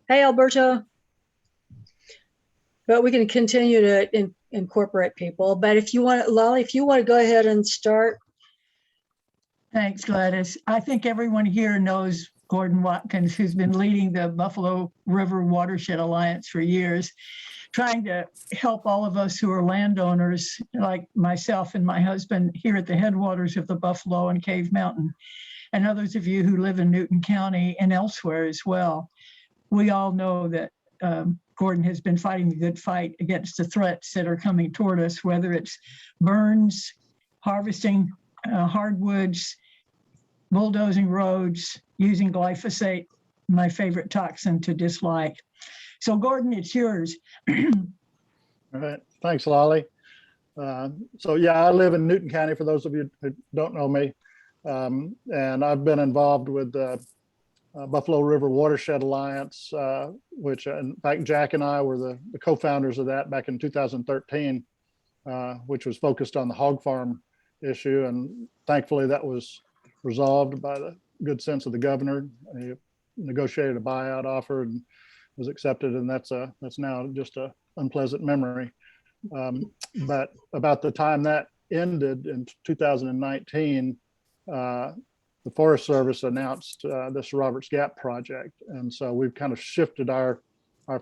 Hey, Alberto. But we can continue to incorporate people. But if you want, Lolly, if you want to go ahead and start. Thanks, Gladys. I think everyone here knows Gordon Watkins, who's been leading the Buffalo River Watershed Alliance for years, trying to help all of us who are landowners, like myself and my husband, here at the headwaters of the Buffalo and Cave Mountain, and others of you who live in Newton County and elsewhere as well. We all know that Gordon has been fighting the good fight against the threats that are coming toward us, whether it's burns, harvesting hardwoods, bulldozing roads, using glyphosate, my favorite toxin to dislike. So Gordon, it's yours. All right, thanks, Lolly. So yeah, I live in Newton County, for those of you who don't know me. And I've been involved with the Buffalo River Watershed Alliance, which in fact, Jack and I were the co-founders of that back in 2013, which was focused on the hog farm issue. And thankfully that was resolved by the good sense of the governor. He negotiated a buyout offer and was accepted. And that's now just a unpleasant memory. But about the time that ended in 2019, the Forest Service announced this Roberts Gap project. And so we've kind of shifted our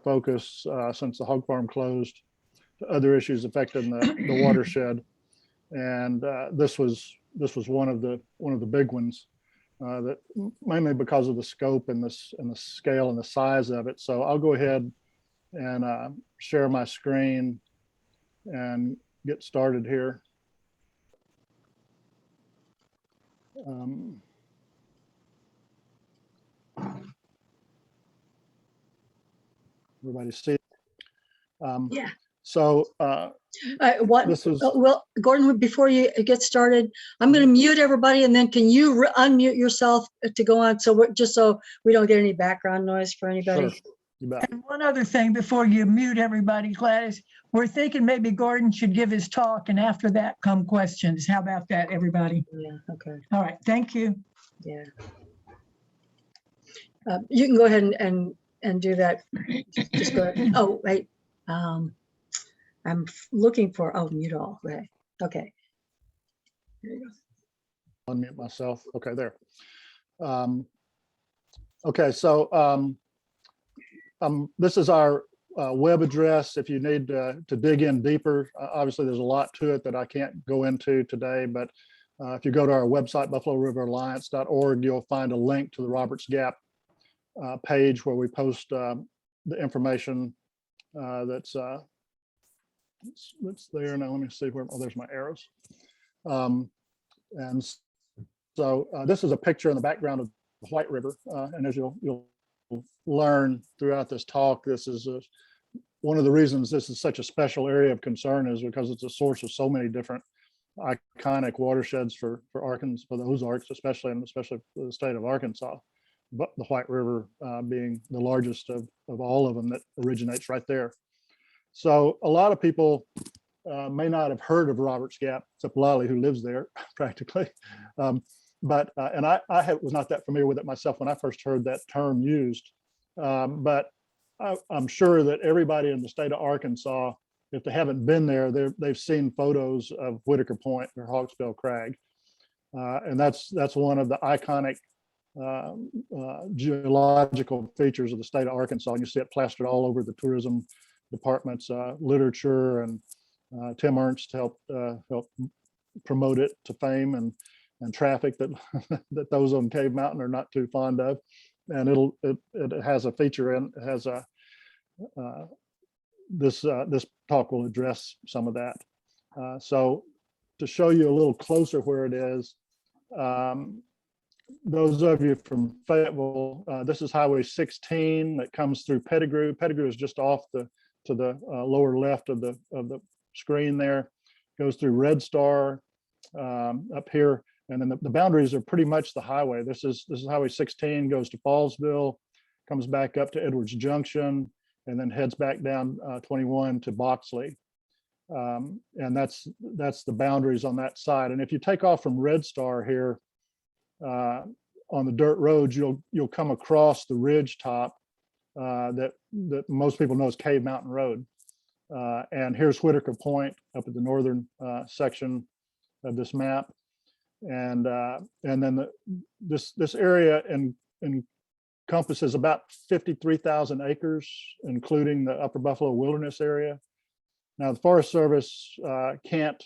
focus since the hog farm closed to other issues affecting the watershed. And this was one of the big ones, that mainly because of the scope and the scale and the size of it. So I'll go ahead and share my screen and get started here. Everybody see? Yeah. So this is well, Gordon, before you get started, I'm going to mute everybody, and then can you unmute yourself to go on? So just so we don't get any background noise for anybody. Sure. You bet. And one other thing before you mute everybody, Gladys, we're thinking maybe Gordon should give his talk, and after that come questions. How about that, everybody? Yeah. Okay. All right. Thank you. Yeah. You can go ahead and do that. Just go ahead. Oh, wait. I'm looking for, mute all. Right. Okay. There you go. Unmute myself. Okay, there. Okay, so this is our web address. If you need to dig in deeper, obviously there's a lot to it that I can't go into today, but if you go to our website, buffaloriveralliance.org, you'll find a link to the Roberts Gap page where we post the information that's there. Now let me see where, there's my arrows. And so this is a picture in the background of the White River. And as you'll learn throughout this talk, this is one of the reasons this is such a special area of concern, is because it's a source of so many different iconic watersheds for Arkansas, for the Ozarks, especially for the state of Arkansas. But the White River being the largest of all of them, that originates right there. So a lot of people may not have heard of Roberts Gap, except Lolly, who lives there practically. But I was not that familiar with it myself when I first heard that term used. But I'm sure that everybody in the state of Arkansas, if they haven't been there, they've seen photos of Whitaker Point or Hawksbill Crag. And that's one of the iconic geological features of the state of Arkansas. And you see it plastered all over the tourism department's literature, and Tim Ernst helped promote it to fame and traffic that that those on Cave Mountain are not too fond of. And it has a feature, and it has a this talk will address some of that. So to show you a little closer where it is, those of you from Fayetteville, this is Highway 16 that comes through Pettigrew. Pettigrew is just off to the lower left of the screen there. Goes through Red Star up here, and then the boundaries are pretty much the highway. This is Highway 16, goes to Fallsville, comes back up to Edwards Junction, and then heads back down 21 to Boxley. And that's the boundaries on that side. And if you take off from Red Star here on the dirt roads, you'll come across the ridge top that most people know as Cave Mountain Road. And here's Whitaker Point up at the northern section of this map. And then this area encompasses about 53,000 acres, including the Upper Buffalo Wilderness area. Now, the Forest Service can't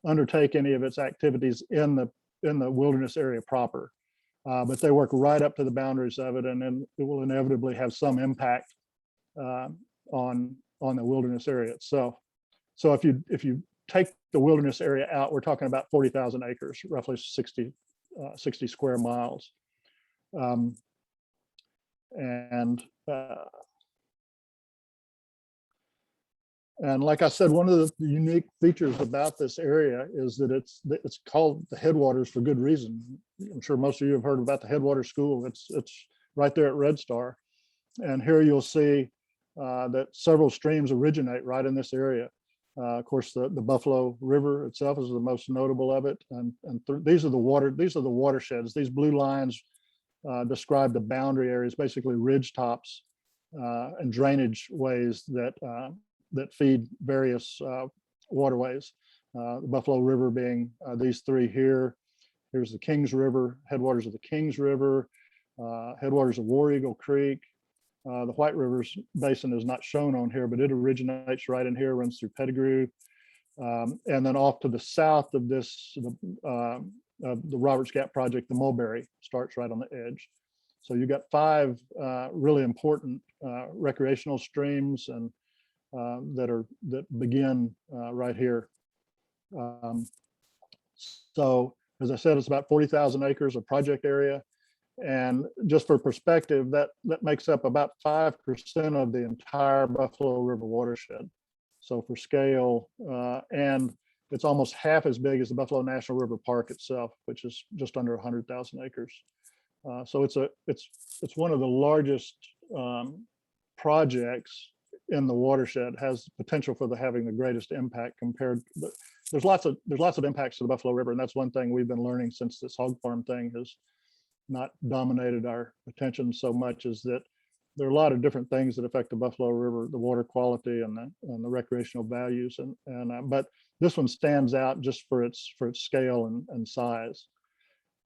undertake any of its activities in the wilderness area proper, but they work right up to the boundaries of it, and then it will inevitably have some impact on the wilderness area itself. So if you take the wilderness area out, we're talking about 40,000 acres, roughly 60 square miles. And like I said, one of the unique features about this area is that it's called the Headwaters for good reason. I'm sure most of you have heard about the Headwaters School. It's right there at Red Star. And here you'll see that several streams originate right in this area. Of course, the Buffalo River itself is the most notable of it. And these are the watersheds. These blue lines describe the boundary areas, basically ridge tops and drainage ways that feed various waterways. The Buffalo River being these three here. Here's the Kings River, headwaters of the Kings River, headwaters of War Eagle Creek. The White Rivers Basin is not shown on here, but it originates right in here, runs through Pettigrew. And then off to the south of this, the Roberts Gap project, the Mulberry starts right on the edge. So you got 5 really important recreational streams and that begin right here. So as I said, it's about 40,000 acres of project area. And just for perspective, that makes up about 5% of the entire Buffalo River watershed. So for scale, and it's almost half as big as the Buffalo National River Park itself, which is just under 100,000 acres. So it's one of the largest projects in the watershed, has potential for having the greatest impact compared. There's lots of impacts to the Buffalo River, and that's one thing we've been learning since this hog farm thing has not dominated our attention so much, is that there are a lot of different things that affect the Buffalo River, the water quality and the recreational values, but this one stands out just for its scale and size.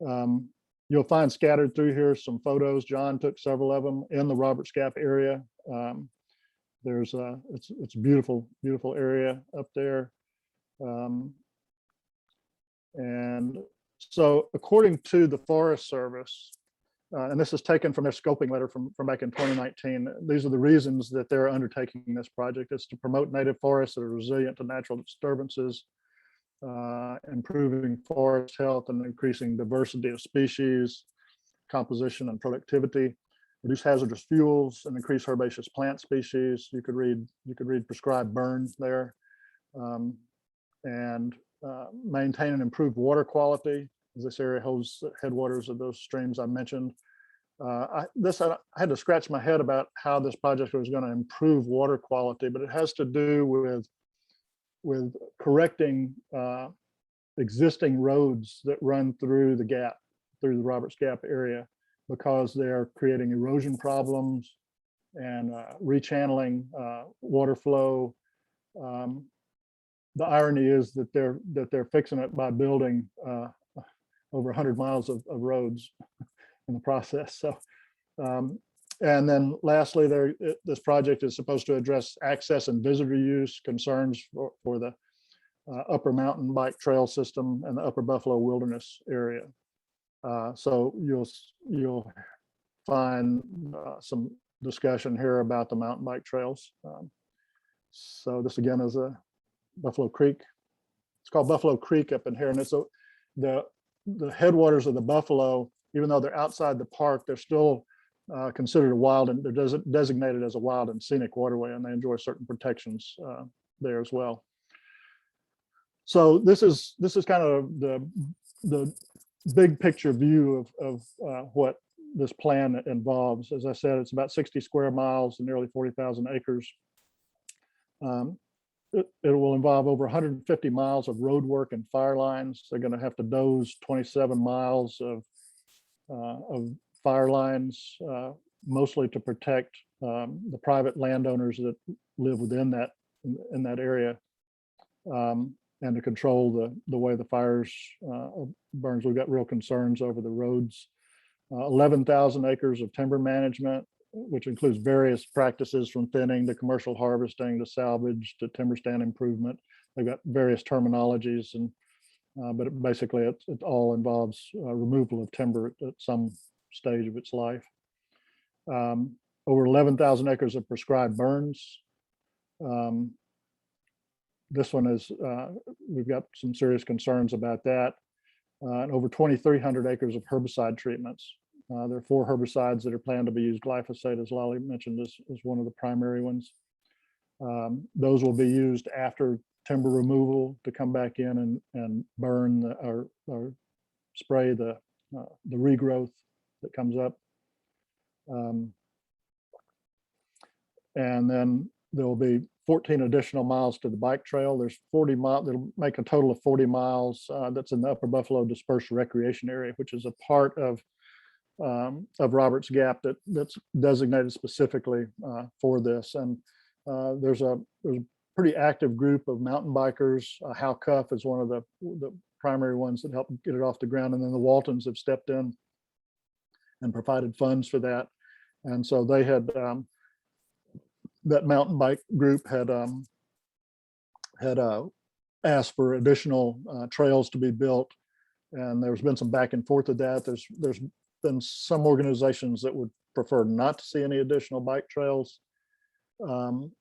You'll find scattered through here some photos. John took several of them in the Roberts Gap area. It's a beautiful area up there. And so according to the Forest Service, and this is taken from their scoping letter from back in 2019, these are the reasons that they're undertaking this project. It's to promote native forests that are resilient to natural disturbances, improving forest health and increasing diversity of species, composition and productivity, reduce hazardous fuels and increase herbaceous plant species. You could read prescribed burn there, and maintain and improve water quality, as this area holds the headwaters of those streams I mentioned. I had to scratch my head about how this project was going to improve water quality, but it has to do with correcting existing roads that run through the Roberts Gap area, because they're creating erosion problems and rechanneling water flow. The irony is that they're fixing it by building over 100 miles of roads in the process. So, and then lastly, this project is supposed to address access and visitor use concerns for the upper mountain bike trail system and the upper Buffalo Wilderness area. So you'll find some discussion here about the mountain bike trails. So this again is a Buffalo Creek. It's called Buffalo Creek up in here, and it's the headwaters of the Buffalo. Even though they're outside the park, they're still considered a wild, and they're designated as a wild and scenic waterway, and they enjoy certain protections there as well. So this is kind of the big picture view of what this plan involves. As I said, it's about 60 square miles and nearly 40,000 acres. It will involve over 150 miles of road work and fire lines. They're going to have to doze 27 miles of fire lines mostly to protect the private landowners that live within that in that area, and to control the way the fires burns. We've got real concerns over the roads. 11,000 acres of timber management, which includes various practices from thinning to commercial harvesting to salvage to timber stand improvement. They've got various terminologies, and but basically it all involves removal of timber at some stage of its life. Over 11,000 acres of prescribed burns. This one is, we've got some serious concerns about that. And over 2,300 acres of herbicide treatments. There are 4 herbicides that are planned to be used. Glyphosate, as Lolly mentioned, is one of the primary ones. Those will be used after timber removal to come back in and burn or spray the regrowth that comes up. And then there will be 14 additional miles to the bike trail. There's 40 miles, that'll make a total of 40 miles that's in the Upper Buffalo Dispersed Recreation Area, which is a part of Roberts Gap that's designated specifically for this. And there's a pretty active group of mountain bikers. How Cuff is one of the primary ones that help get it off the ground. And then the Waltons have stepped in and provided funds for that. And so they had, that mountain bike group had asked for additional trails to be built. And there's been some back and forth of that. There's been some organizations that would prefer not to see any additional bike trails. And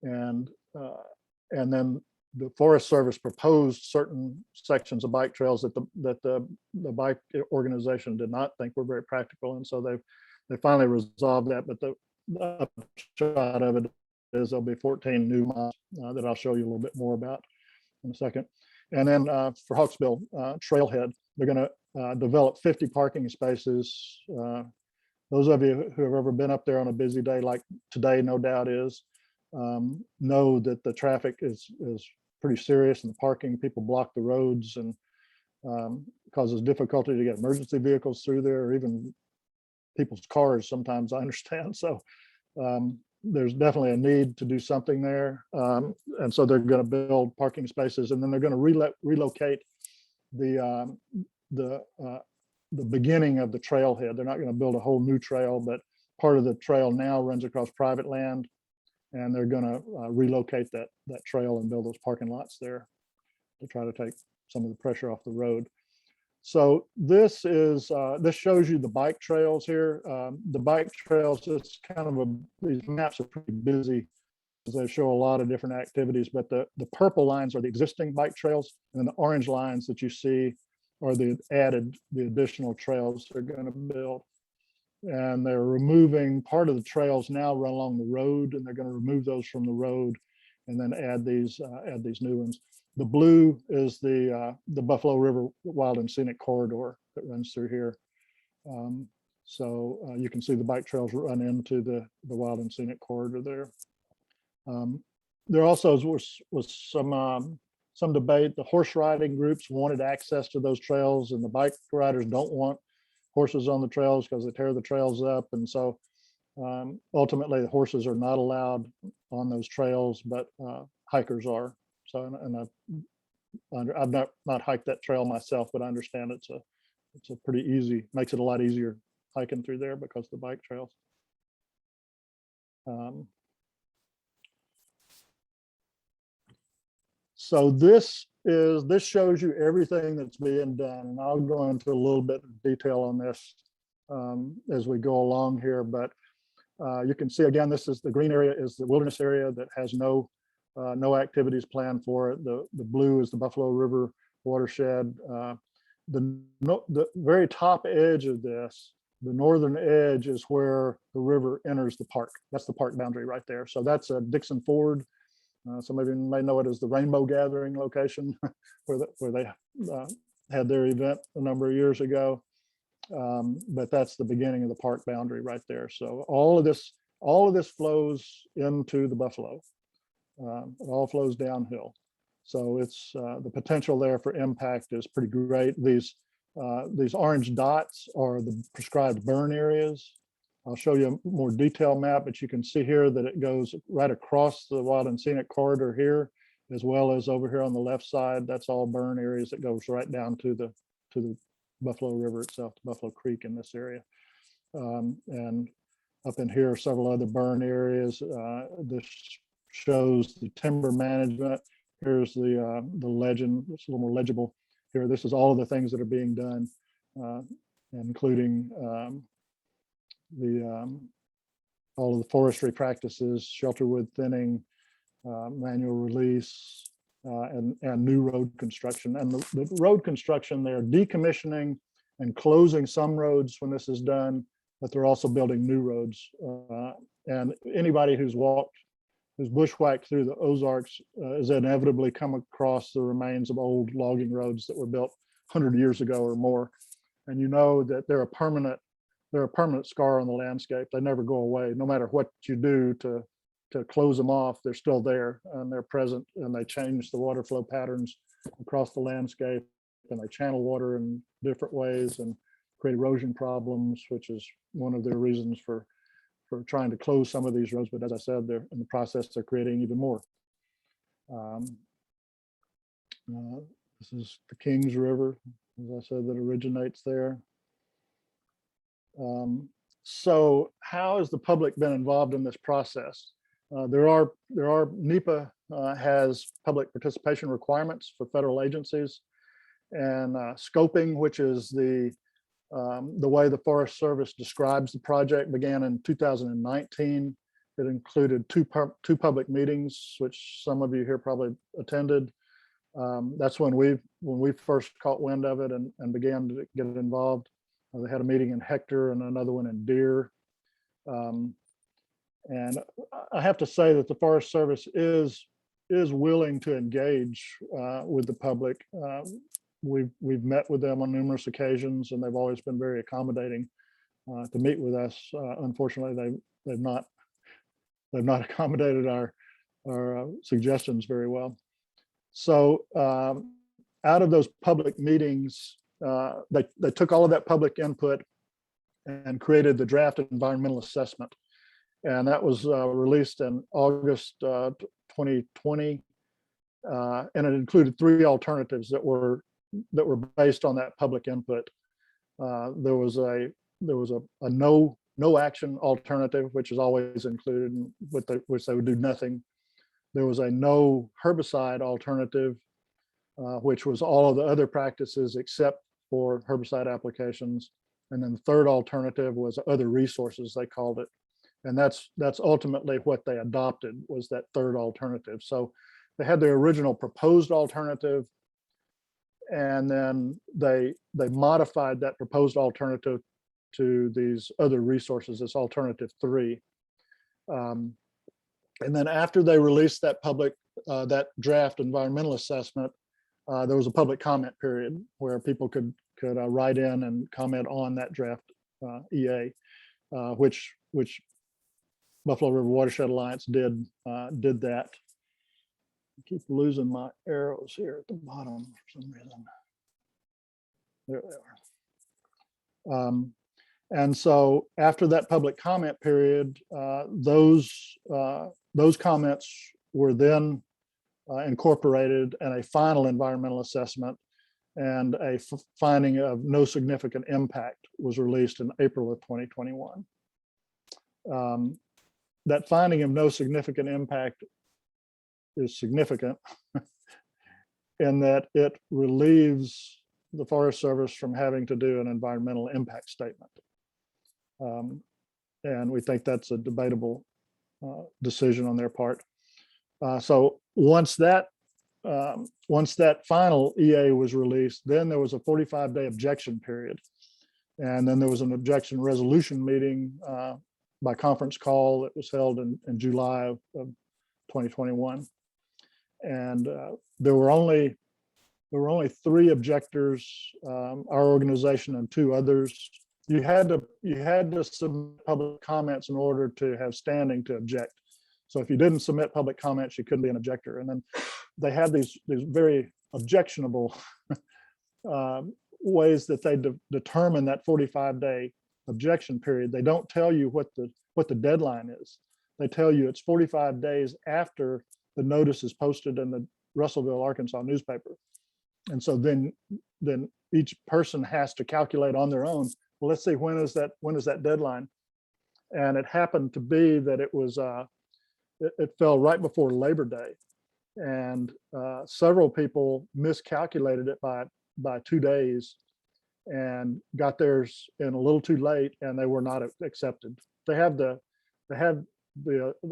then the Forest Service proposed certain sections of bike trails that the bike organization did not think were very practical, and so they finally resolved that. But the upshot of it is there'll be 14 new miles that I'll show you a little bit more about in a second. And then for Hawksbill Trailhead, they're going to develop 50 parking spaces. Those of you who have ever been up there on a busy day like today, no doubt is, know that the traffic is pretty serious, and the parking, people block the roads, and causes difficulty to get emergency vehicles through there, or even people's cars sometimes, I understand. So there's definitely a need to do something there. And so they're going to build parking spaces, and then they're going to relocate the beginning of the trailhead. They're not going to build a whole new trail, but part of the trail now runs across private land, and they're going to relocate that trail and build those parking lots there to try to take some of the pressure off the road. So this is this shows you the bike trails here. The bike trails, it's kind of these maps are pretty busy because they show a lot of different activities, but the purple lines are the existing bike trails, and then the orange lines that you see are the additional trails they're going to build. And they're removing part of the trails now run along the road, and they're going to remove those from the road and then add these new ones. The blue is the Buffalo River Wild and Scenic Corridor that runs through here. So you can see the bike trails run into the Wild and Scenic Corridor there. There also was some debate. The horse riding groups wanted access to those trails, and the bike riders don't want horses on the trails because they tear the trails up. And so ultimately the horses are not allowed on those trails, but hikers are. So, and I've not hiked that trail myself, but I understand it's a pretty easy, makes it a lot easier hiking through there because of the bike trails. So this shows you everything that's being done, and I'll go into a little bit of detail on this as we go along here. But you can see again, this is the green area is the wilderness area that has no activities planned for it. The blue is the Buffalo River watershed. The very top edge of this, the northern edge, is where the river enters the park. That's the park boundary right there. So that's a Dixon Ford. Some of you may know it as the Rainbow Gathering location, where they had their event a number of years ago. But that's the beginning of the park boundary right there. So all of this flows into the Buffalo. It all flows downhill. So it's the potential there for impact is pretty great. These orange dots are the prescribed burn areas. I'll show you a more detailed map, but you can see here that it goes right across the Wild and Scenic Corridor here, as well as over here on the left side. That's all burn areas that goes right down to the Buffalo River itself, to Buffalo Creek in this area. And up in here are several other burn areas. This shows the timber management. Here's the legend. It's a little more legible here. This is all of the things that are being done, including all of the forestry practices, shelter wood thinning, manual release, and new road construction. And the road construction, they're decommissioning and closing some roads when this is done, but they're also building new roads. And anybody who's bushwhacked through the Ozarks has inevitably come across the remains of old logging roads that were built 100 years ago or more. And you know that they're a permanent scar on the landscape. They never go away. No matter what you do to close them off, they're still there and they're present, and they change the water flow patterns across the landscape, and they channel water in different ways and create erosion problems, which is one of their reasons for trying to close some of these roads. But as I said, they're in the process, they're creating even more. This is the Kings River, as I said, that originates there. So how has the public been involved in this process? NEPA has public participation requirements for federal agencies, and scoping, which is the way the Forest Service describes the project, began in 2019. It included two public meetings, which some of you here probably attended. That's when we first caught wind of it and began to get involved. They had a meeting in Hector and another one in Deer. And I have to say that the Forest Service is willing to engage with the public. We've met with them on numerous occasions, and they've always been very accommodating to meet with us. Unfortunately, they've not accommodated our suggestions very well. So out of those public meetings, they took all of that public input and created the draft environmental assessment. And that was released in August 2020. And it included 3 alternatives that were based on that public input. There was a no action alternative, which is always included, which they would do nothing. There was a no herbicide alternative, which was all of the other practices except for herbicide applications. And then the third alternative was other resources, they called it. And that's ultimately what they adopted, was that third alternative. So they had their original proposed alternative, and then they modified that proposed alternative to these other resources, this alternative 3. And then after they released that that draft environmental assessment, there was a public comment period where people could write in and comment on that draft EA, which Buffalo River Watershed Alliance did that. I keep losing my arrows here at the bottom for some reason. There they are. And so after that public comment period, those comments were then incorporated in a final environmental assessment, and a finding of no significant impact was released in April of 2021. That finding of no significant impact is significant in that it relieves the Forest Service from having to do an environmental impact statement. And we think that's a debatable decision on their part. So once that final EA was released, then there was a 45-day objection period. And then there was an objection resolution meeting by conference call that was held in July of 2021. And there were only 3 objectors, our organization and 2 others. You had to submit public comments in order to have standing to object. So if you didn't submit public comments, you couldn't be an objector. And then they had these very objectionable ways that they determine that 45-day objection period, they don't tell you what the deadline is. They tell you it's 45 days after the notice is posted in the Russellville, Arkansas newspaper. And so then each person has to calculate on their own, well, let's see, when is that deadline? And it happened to be that it fell right before Labor Day. And several people miscalculated it by 2 days and got theirs in a little too late, and they were not accepted. They have the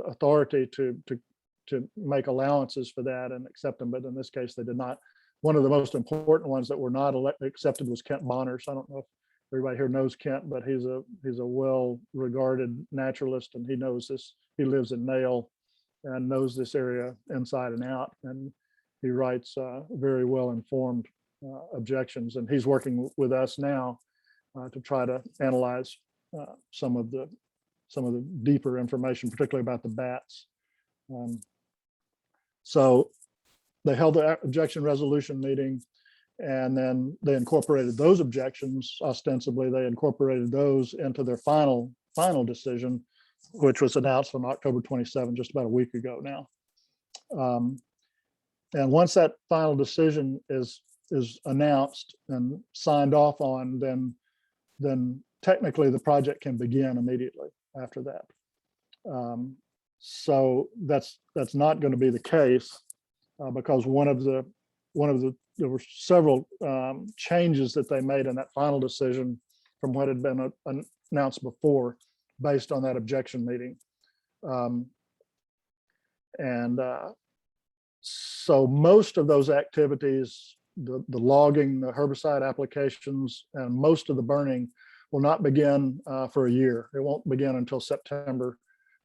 authority to make allowances for that and accept them, but in this case they did not. One of the most important ones that were not accepted was Kent Bonner. So I don't know if everybody here knows Kent, but he's a well-regarded naturalist, and he knows this. He lives in Nail and knows this area inside and out, and he writes very well-informed objections, and he's working with us now to try to analyze some of the deeper information, particularly about the bats. So they held the objection resolution meeting, and then they incorporated those objections. Ostensibly, they incorporated those into their final decision, which was announced on October 27, just about a week ago now. And once that final decision is announced and signed off on, then technically the project can begin immediately after that. So that's not going to be the case because there were several changes that they made in that final decision from what had been announced before, based on that objection meeting. So most of those activities, the logging, the herbicide applications, and most of the burning will not begin for a year. It won't begin until September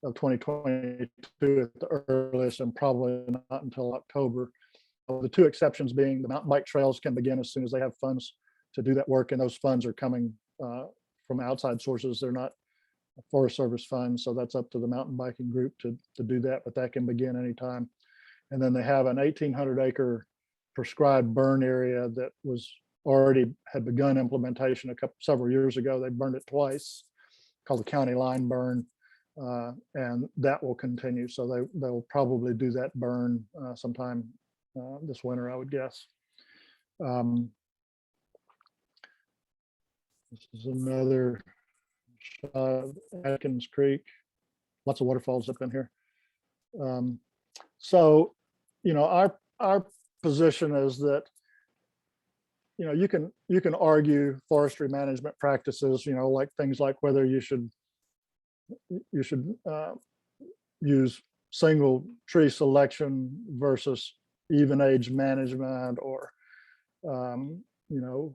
of 2022 at the earliest, and probably not until October. The two exceptions being the mountain bike trails can begin as soon as they have funds to do that work, and those funds are coming from outside sources. They're not Forest Service funds, so that's up to the mountain biking group to do that, but that can begin anytime. And then they have an 1,800-acre prescribed burn area that had begun implementation several years ago. They burned it twice, called the county line burn, and that will continue. So they'll probably do that burn sometime this winter, I would guess. This is another shot of Atkins Creek. Lots of waterfalls up in here. So, our position is that, you can argue forestry management practices, like things like whether you should use single tree selection versus even age management, or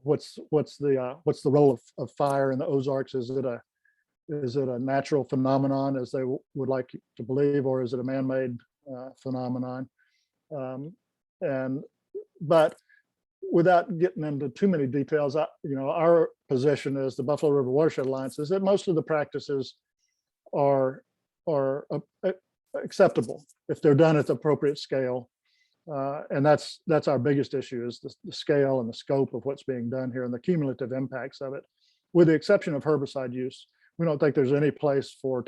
what's the role of fire in the Ozarks? Is it a natural phenomenon, as they would like to believe, or is it a man-made phenomenon? But without getting into too many details, our position as the Buffalo River Watershed Alliance is that most of the practices are acceptable if they're done at the appropriate scale. And that's our biggest issue, is the scale and the scope of what's being done here and the cumulative impacts of it. With the exception of herbicide use, we don't think there's any place for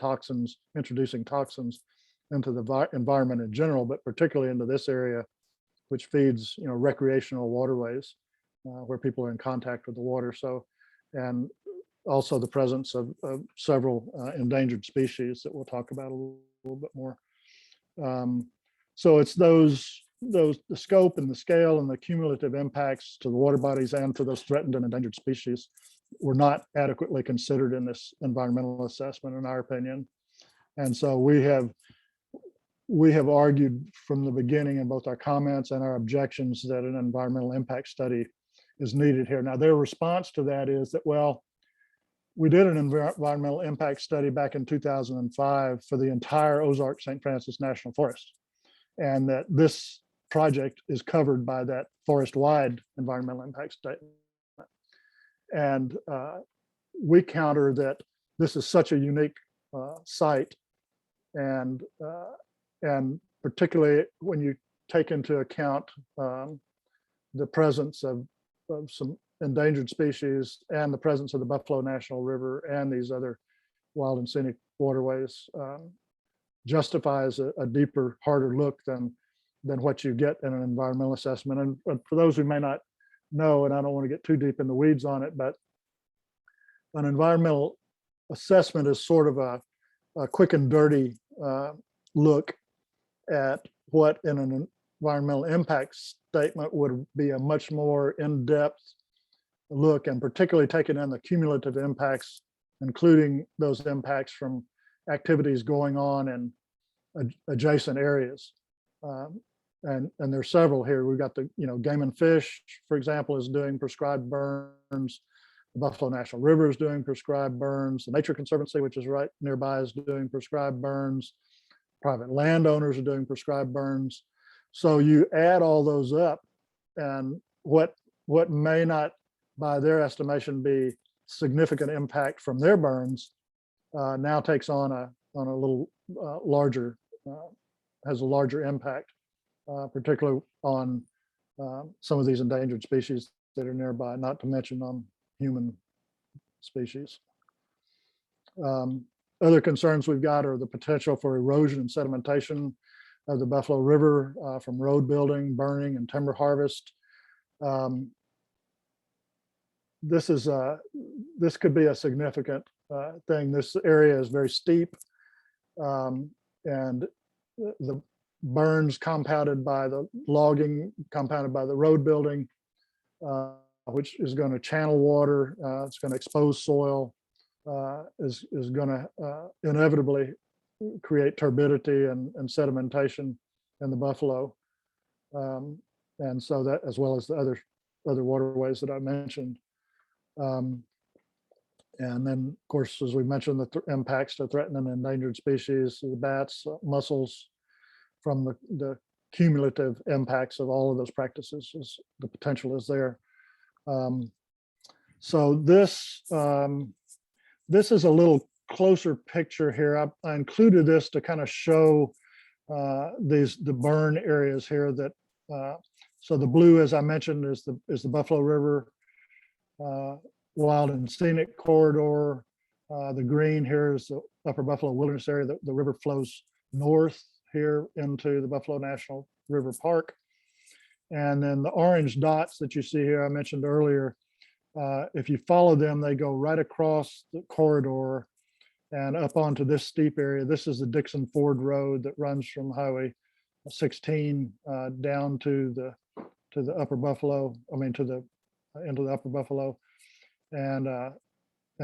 introducing toxins into the environment in general, but particularly into this area, which feeds recreational waterways where people are in contact with the water. So, and also the presence of several endangered species that we'll talk about a little bit more. So it's the scope and the scale and the cumulative impacts to the water bodies and to those threatened and endangered species were not adequately considered in this environmental assessment, in our opinion. And so we have argued from the beginning in both our comments and our objections that an environmental impact study is needed here. Now, their response to that is that, well, we did an environmental impact study back in 2005 for the entire Ozark St. Francis National Forest, and that this project is covered by that forest-wide environmental impact statement. And we counter that this is such a unique site, and particularly when you take into account the presence of some endangered species and the presence of the Buffalo National River and these other wild and scenic waterways justifies a deeper, harder look than what you get in an environmental assessment. And for those who may not know, and I don't want to get too deep in the weeds on it, but an environmental assessment is sort of a quick and dirty look at what in an environmental impact statement would be a much more in-depth look, and particularly taking in the cumulative impacts, including those impacts from activities going on in adjacent areas. And there's several here. We've got the, game and fish, for example, is doing prescribed burns. The Buffalo National River is doing prescribed burns. The Nature Conservancy, which is right nearby, is doing prescribed burns. Private landowners are doing prescribed burns. So you add all those up, and what may not, by their estimation, be significant impact from their burns now takes on a little larger, has a larger impact, particularly on some of these endangered species that are nearby, not to mention on human species. Other concerns we've got are the potential for erosion and sedimentation of the Buffalo River from road building, burning, and timber harvest. This could be a significant thing. This area is very steep, and the burns compounded by the logging, compounded by the road building, which is going to channel water, it's going to expose soil, is going to inevitably create turbidity and sedimentation in the Buffalo. And so that, as well as the other waterways that I mentioned. And then, of course, as we mentioned, the impacts to threatened and endangered species, the bats, mussels, from the cumulative impacts of all of those practices, the potential is there. So this is a little closer picture here. I included this to kind of show the burn areas here. That so the blue, as I mentioned, is the Buffalo River Wild and Scenic Corridor. The green here is the Upper Buffalo Wilderness Area. The river flows north here into the Buffalo National River Park. And then the orange dots that you see here, I mentioned earlier, if you follow them, they go right across the corridor and up onto this steep area. This is the Dixon Ford Road that runs from Highway 16 down to the Upper Buffalo, into the Upper Buffalo. And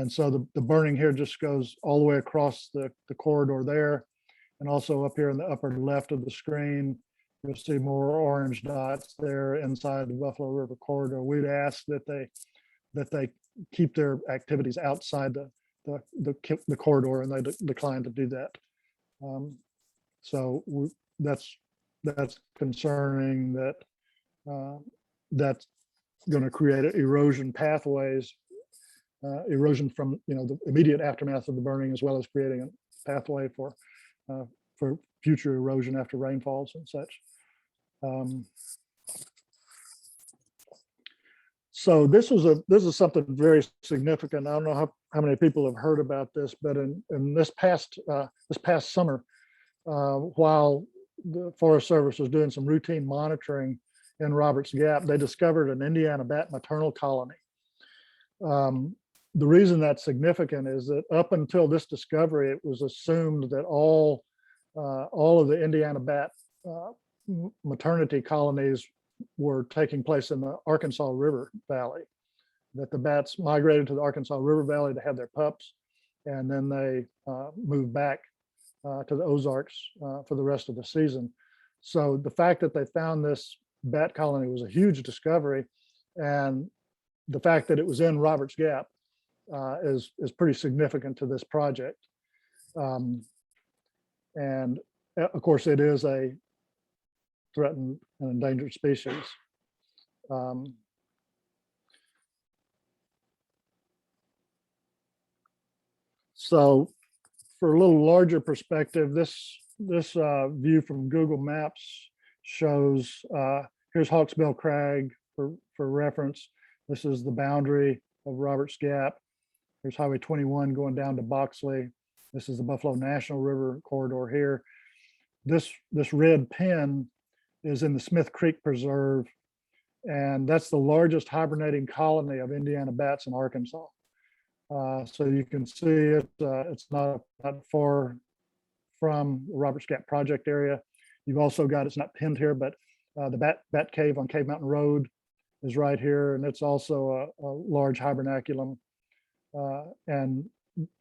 so the burning here just goes all the way across the corridor there. And also up here in the upper left of the screen, you'll see more orange dots there inside the Buffalo River corridor. We'd ask that they keep their activities outside the corridor, and they declined to do that. So that's concerning. That's going to create erosion pathways, erosion from the immediate aftermath of the burning, as well as creating a pathway for future erosion after rainfalls and such. So this is something very significant. I don't know how many people have heard about this, but in this past summer, while the Forest Service was doing some routine monitoring in Roberts Gap, they discovered an Indiana bat maternal colony. The reason that's significant is that up until this discovery, it was assumed that all of the Indiana bat maternity colonies were taking place in the Arkansas River Valley, that the bats migrated to the Arkansas River Valley to have their pups, and then they moved back to the Ozarks for the rest of the season. So the fact that they found this bat colony was a huge discovery, and the fact that it was in Roberts Gap is pretty significant to this project. And of course, it is a threatened and endangered species. So for a little larger perspective, this view from Google Maps shows, here's Hawksbill Crag for reference. This is the boundary of Roberts Gap. There's Highway 21 going down to Boxley. This is the Buffalo National River corridor here. This red pin is in the Smith Creek Preserve, and that's the largest hibernating colony of Indiana bats in Arkansas. So you can see it's not far from the Roberts Gap project area. You've also got, it's not pinned here, but the bat cave on Cave Mountain Road is right here, and it's also a large hibernaculum. And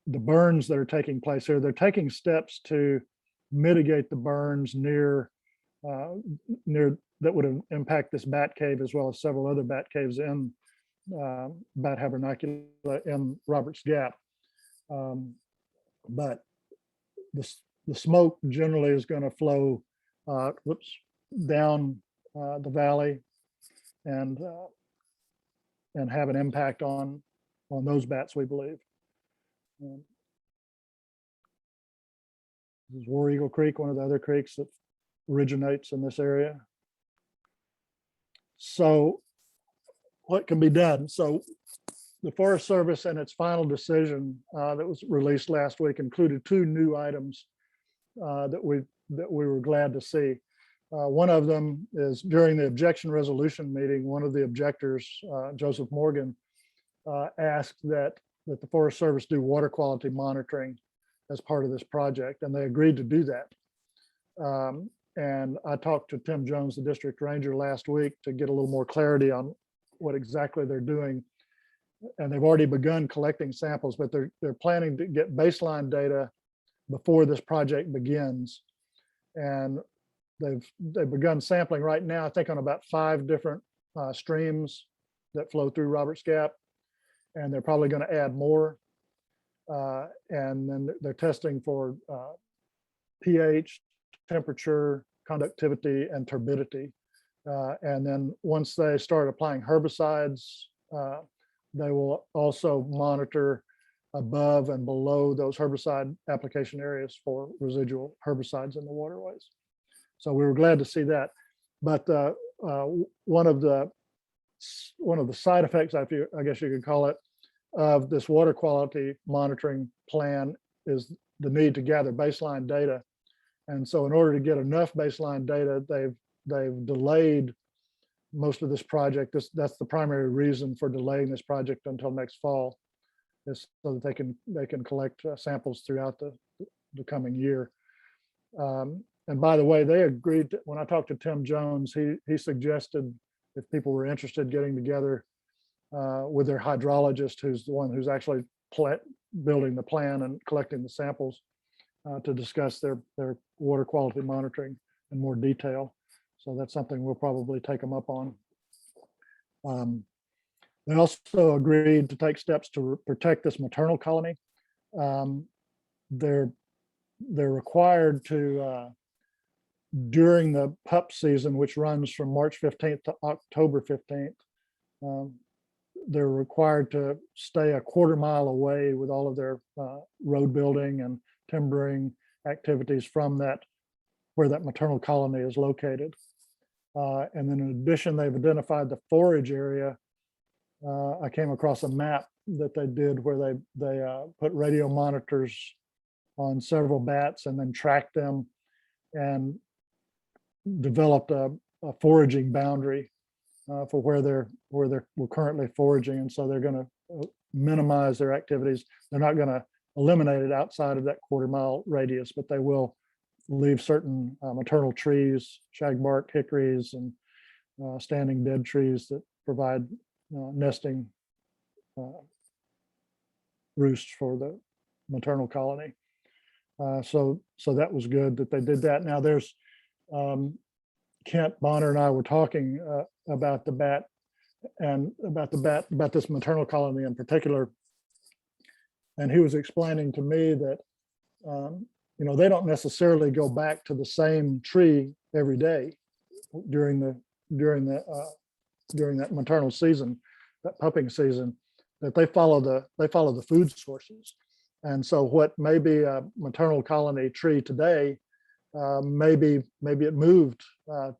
the burns that are taking place here, they're taking steps to mitigate the burns near that would impact this bat cave, as well as several other bat caves in bat hibernacula in Roberts Gap. But the smoke generally is going to flow down the valley and have an impact on those bats, we believe. This is War Eagle Creek, one of the other creeks that originates in this area. So what can be done? So the Forest Service and its final decision that was released last week included 2 new items that we were glad to see. One of them is during the objection resolution meeting, one of the objectors, Joseph Morgan, asked that the Forest Service do water quality monitoring as part of this project, and they agreed to do that. And I talked to Tim Jones, the district ranger, last week to get a little more clarity on what exactly they're doing. And they've already begun collecting samples, but they're planning to get baseline data before this project begins. And they've begun sampling right now, I think, on about 5 different streams that flow through Roberts Gap, and they're probably going to add more. And then they're testing for pH, temperature, conductivity, and turbidity. And then once they start applying herbicides, they will also monitor above and below those herbicide application areas for residual herbicides in the waterways. So we were glad to see that. But one of the side effects, I guess you could call it, of this water quality monitoring plan is the need to gather baseline data. And so in order to get enough baseline data, they've delayed most of this project. That's the primary reason for delaying this project until next fall, is so that they can collect samples throughout the coming year. And by the way, they agreed to, when I talked to Tim Jones, he suggested if people were interested getting together with their hydrologist, who's the one who's actually building the plan and collecting the samples, to discuss their water quality monitoring in more detail. So that's something we'll probably take them up on. They also agreed to take steps to protect this maternal colony. They're required to, during the pup season, which runs from March 15th to October 15th, they're required to stay a quarter mile away with all of their road building and timbering activities from where that maternal colony is located. And then in addition, they've identified the forage area. I came across a map that they did where they put radio monitors on several bats and then tracked them and developed a foraging boundary for where we're currently foraging. And so they're going to minimize their activities. They're not going to eliminate it outside of that quarter mile radius, but they will leave certain maternal trees, shagbark, hickories, and standing dead trees that provide nesting roosts for the maternal colony. So that was good that they did that. Now there's Kent Bonner and I were talking about the bat and about this maternal colony in particular. And he was explaining to me that, they don't necessarily go back to the same tree every day during that maternal season, that pupping season, that they follow the food sources. And so what may be a maternal colony tree today, maybe it moved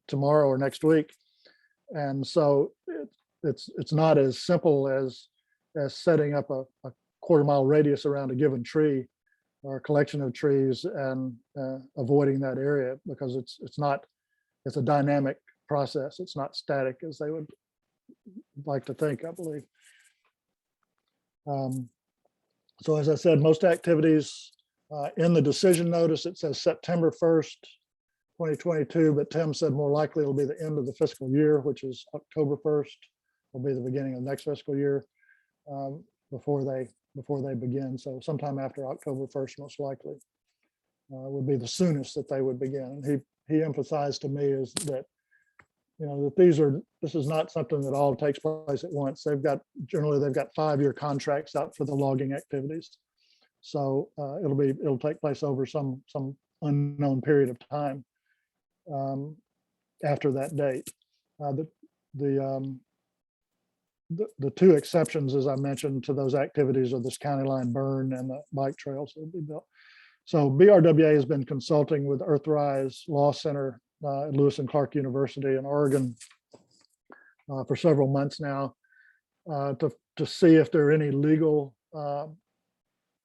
tomorrow or next week. And so it's not as simple as setting up a quarter-mile radius around a given tree or a collection of trees and avoiding that area, because it's a dynamic process. It's not static as they would like to think, I believe. So as I said, most activities in the decision notice, it says September 1st, 2022, but Tim said more likely it'll be the end of the fiscal year, which is October 1st, will be the beginning of next fiscal year before they begin. So sometime after October 1st, most likely would be the soonest that they would begin. And he emphasized to me is that, you know, that this is not something that all takes place at once. Generally they've got 5-year contracts out for the logging activities. So it'll take place over some unknown period of time after that date. The two exceptions, as I mentioned, to those activities are this county line burn and the bike trails that will be built. So BRWA has been consulting with Earthrise Law Center at Lewis and Clark University in Oregon for several months now to see if there are any legal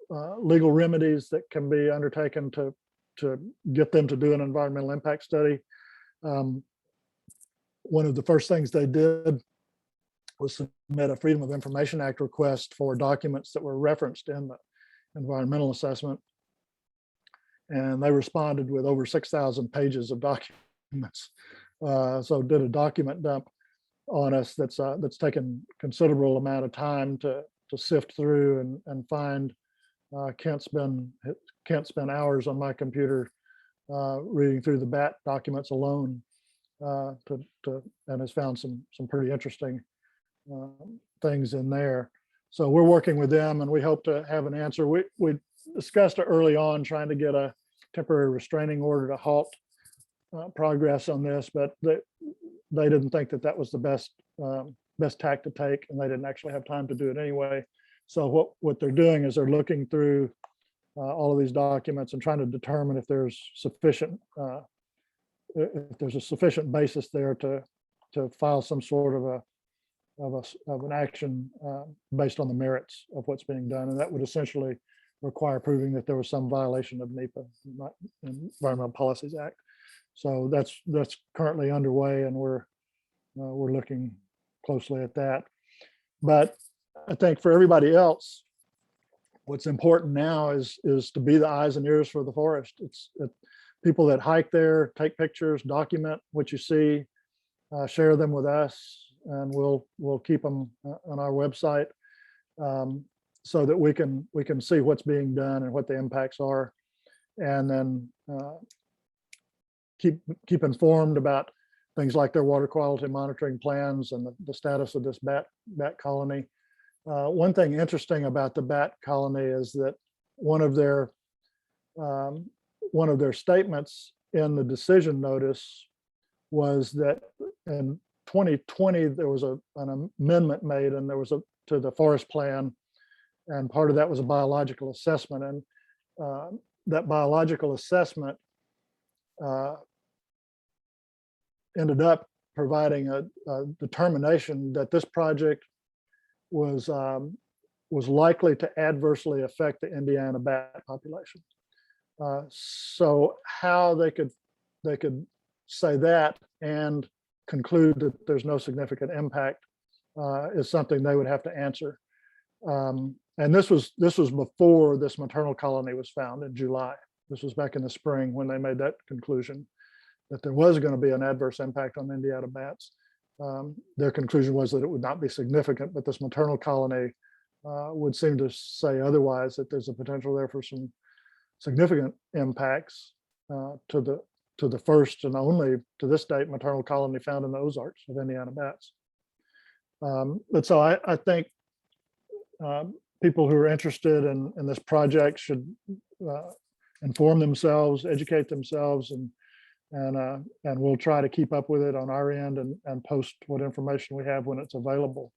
remedies that can be undertaken to get them to do an environmental impact study. One of the first things they did was submit a Freedom of Information Act request for documents that were referenced in the environmental assessment. And they responded with over 6,000 pages of documents. So did a document dump on us that's taken considerable amount of time to sift through and find. Can't spend hours on my computer reading through the BAT documents alone and has found some pretty interesting things in there. So we're working with them and we hope to have an answer. We discussed early on trying to get a temporary restraining order to halt progress on this, but they didn't think that was the best tack to take, and they didn't actually have time to do it anyway. So what they're doing is they're looking through all of these documents and trying to determine if there's a sufficient basis there to file some sort of an action based on the merits of what's being done, and that would essentially require proving that there was some violation of NEPA, Environmental Policies Act. So that's currently underway, and we're looking closely at that. But I think for everybody else, what's important now is to be the eyes and ears for the forest. It's people that hike there, take pictures, document what you see, share them with us, and we'll keep them on our website so that we can see what's being done and what the impacts are, and then keep informed about things like their water quality monitoring plans and the status of this bat colony. One thing interesting about the bat colony is that one of their statements in the decision notice was that in 2020 there was an amendment made, and there was to the forest plan, and part of that was a biological assessment, and that biological assessment ended up providing a determination that this project was likely to adversely affect the Indiana bat population. So how they could say that and conclude that there's no significant impact is something they would have to answer. And this was before this maternal colony was found in July. This was back in the spring when they made that conclusion that there was going to be an adverse impact on Indiana bats. Their conclusion was that it would not be significant, but this maternal colony would seem to say otherwise, that there's a potential there for some significant impacts to the first and only, to this date, maternal colony found in the Ozarks of Indiana bats. But so I think people who are interested in this project should inform themselves, educate themselves, and we'll try to keep up with it on our end and post what information we have when it's available.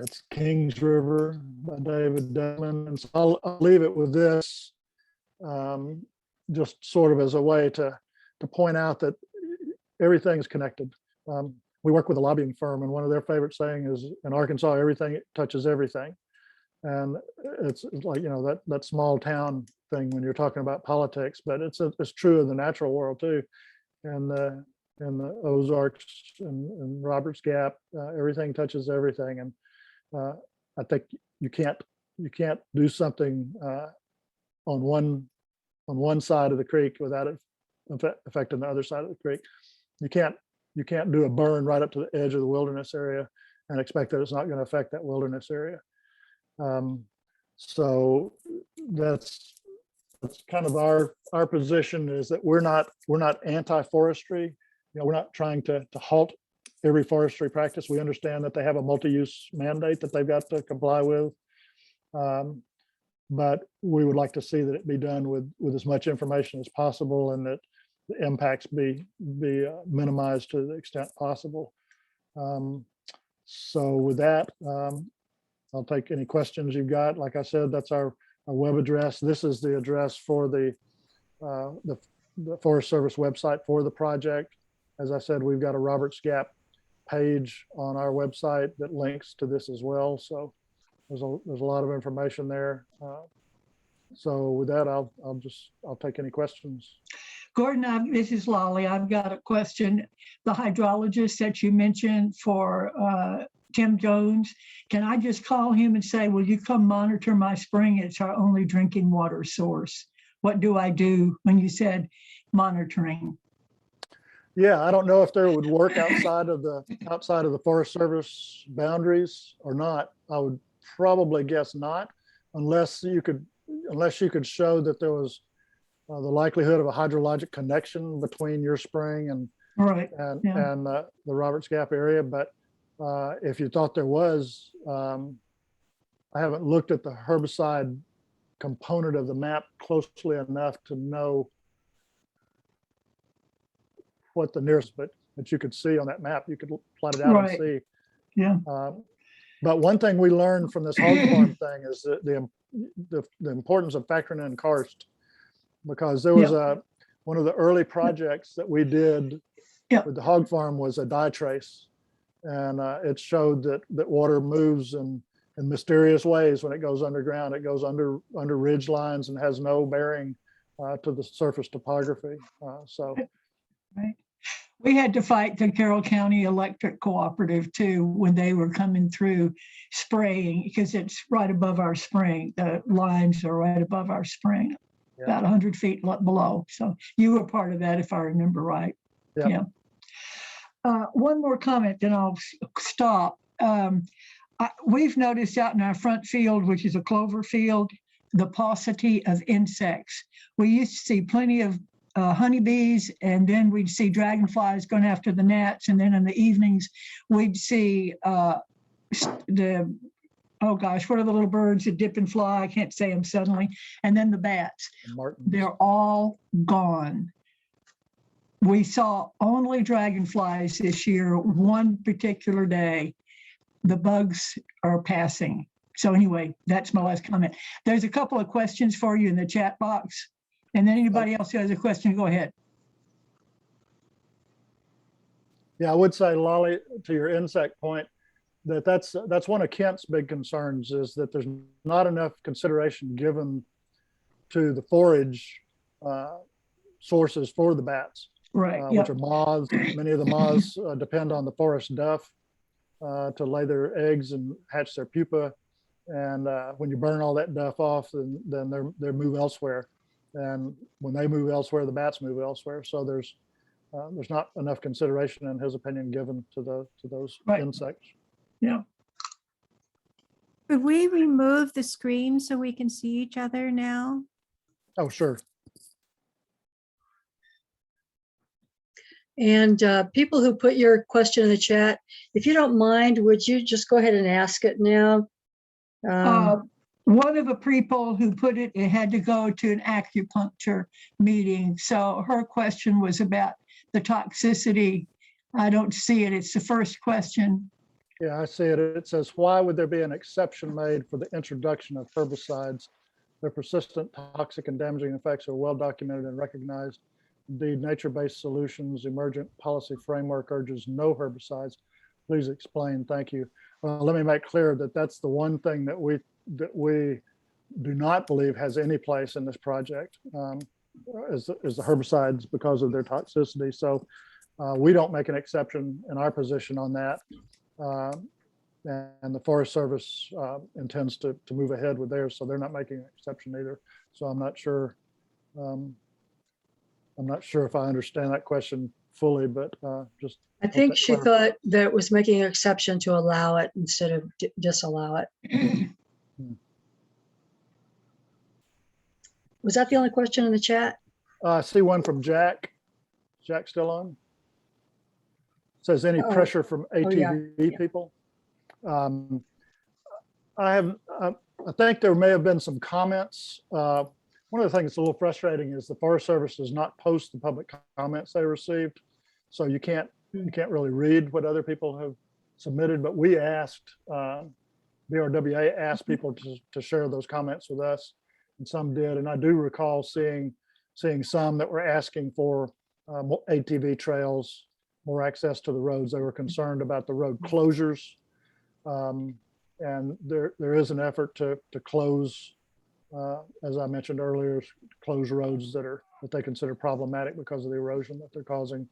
It's Kings River by David Damon. And so I'll leave it with this, just sort of as a way to point out that everything is connected. we work with a lobbying firm, and one of their favorite saying is, in Arkansas, everything touches everything. And it's like, that small town thing when you're talking about politics, but it's true in the natural world too. And in the Ozarks and Roberts Gap, everything touches everything. And I think you can't do something on one side of the creek without it affecting the other side of the creek. You can't do a burn right up to the edge of the wilderness area and expect that it's not going to affect that wilderness area. So that's kind of our position, is that we're not anti-forestry. We're not trying to halt every forestry practice. We understand that they have a multi-use mandate that they've got to comply with. But we would like to see that it be done with as much information as possible, and that the impacts be minimized to the extent possible. So with that, I'll take any questions you've got. Like I said, that's our web address. This is the address for the Forest Service website for the project. As I said, we've got a Roberts Gap page on our website that links to this as well. So there's a lot of information there. So with that, I'll take any questions. Gordon, this is Lolly. I've got a question. The hydrologist that you mentioned for Tim Jones, can I just call him and say, will you come monitor my spring? It's our only drinking water source. What do I do when you said monitoring? Yeah, I don't know if there would work outside of the Forest Service boundaries or not. I would probably guess not, unless you could show that there was the likelihood of a hydrologic connection between your spring and the Roberts Gap area. But if you thought there was, I haven't looked at the herbicide component of the map closely enough to know what the nearest, but you could see on that map. You could plot it out and see. Yeah. But one thing we learned from this hog farm thing is that the importance of factoring in karst, because there was one of the early projects that we did with the hog farm was a dye trace, and it showed that water moves in mysterious ways when it goes underground. It goes under ridge lines and has no bearing to the surface topography. Right. We had to fight the Carroll County Electric Cooperative too when they were coming through spraying, because it's right above our spring. The lines are right above our spring, about 100 feet below. So you were part of that, if I remember right. Yeah. One more comment, then I'll stop. We've noticed out in our front field, which is a clover field, the paucity of insects. We used to see plenty of honeybees, and then we'd see dragonflies going after the gnats, and then in the evenings we'd see what are the little birds that dip and fly? I can't say them suddenly. And then the bats. They're all gone. We saw only dragonflies this year, one particular day. The bugs are passing. So anyway, that's my last comment. There's a couple of questions for you in the chat box. And then anybody else who has a question, go ahead. Yeah, I would say, Lolly, to your insect point, that's one of Kent's big concerns, is that there's not enough consideration given to the forage sources for the bats, which are moths. Many of the moths depend on the forest duff to lay their eggs and hatch their pupa. And when you burn all that duff off, then they move elsewhere. And when they move elsewhere, the bats move elsewhere. So there's not enough consideration, in his opinion, given to those insects. Yeah. Could we remove the screen so we can see each other now? Oh, sure. And people who put your question in the chat, if you don't mind, would you just go ahead and ask it now? One of the people who put it had to go to an acupuncture meeting. So her question was about the toxicity. I don't see it. It's the first question. Yeah, I see it. It says, why would there be an exception made for the introduction of herbicides? Their persistent toxic and damaging effects are well documented and recognized Indeed, nature-based solutions, emergent policy framework urges no herbicides. Please explain. Thank you. Well, let me make clear that that's the one thing that we do not believe has any place in this project, is the herbicides because of their toxicity. So we don't make an exception in our position on that. And the Forest Service intends to move ahead with theirs, so they're not making an exception either. So I'm not sure. I'm not sure if I understand that question fully, but just. I think she thought that it was making an exception to allow it instead of disallow it. Was that the only question in the chat? I see one from Jack. Jack still on? Says any Oh. pressure from ATV yeah. people? I think there may have been some comments. One of the things that's a little frustrating is the Forest Service does not post the public comments they received. So you can't really read what other people have submitted, but we asked, BRWA asked people to share those comments with us, and some did. And I do recall seeing some that were asking for more ATV trails, more access to the roads. They were concerned about the road closures. And there is an effort to close, as I mentioned earlier, close roads that they consider problematic because of the erosion that they're causing.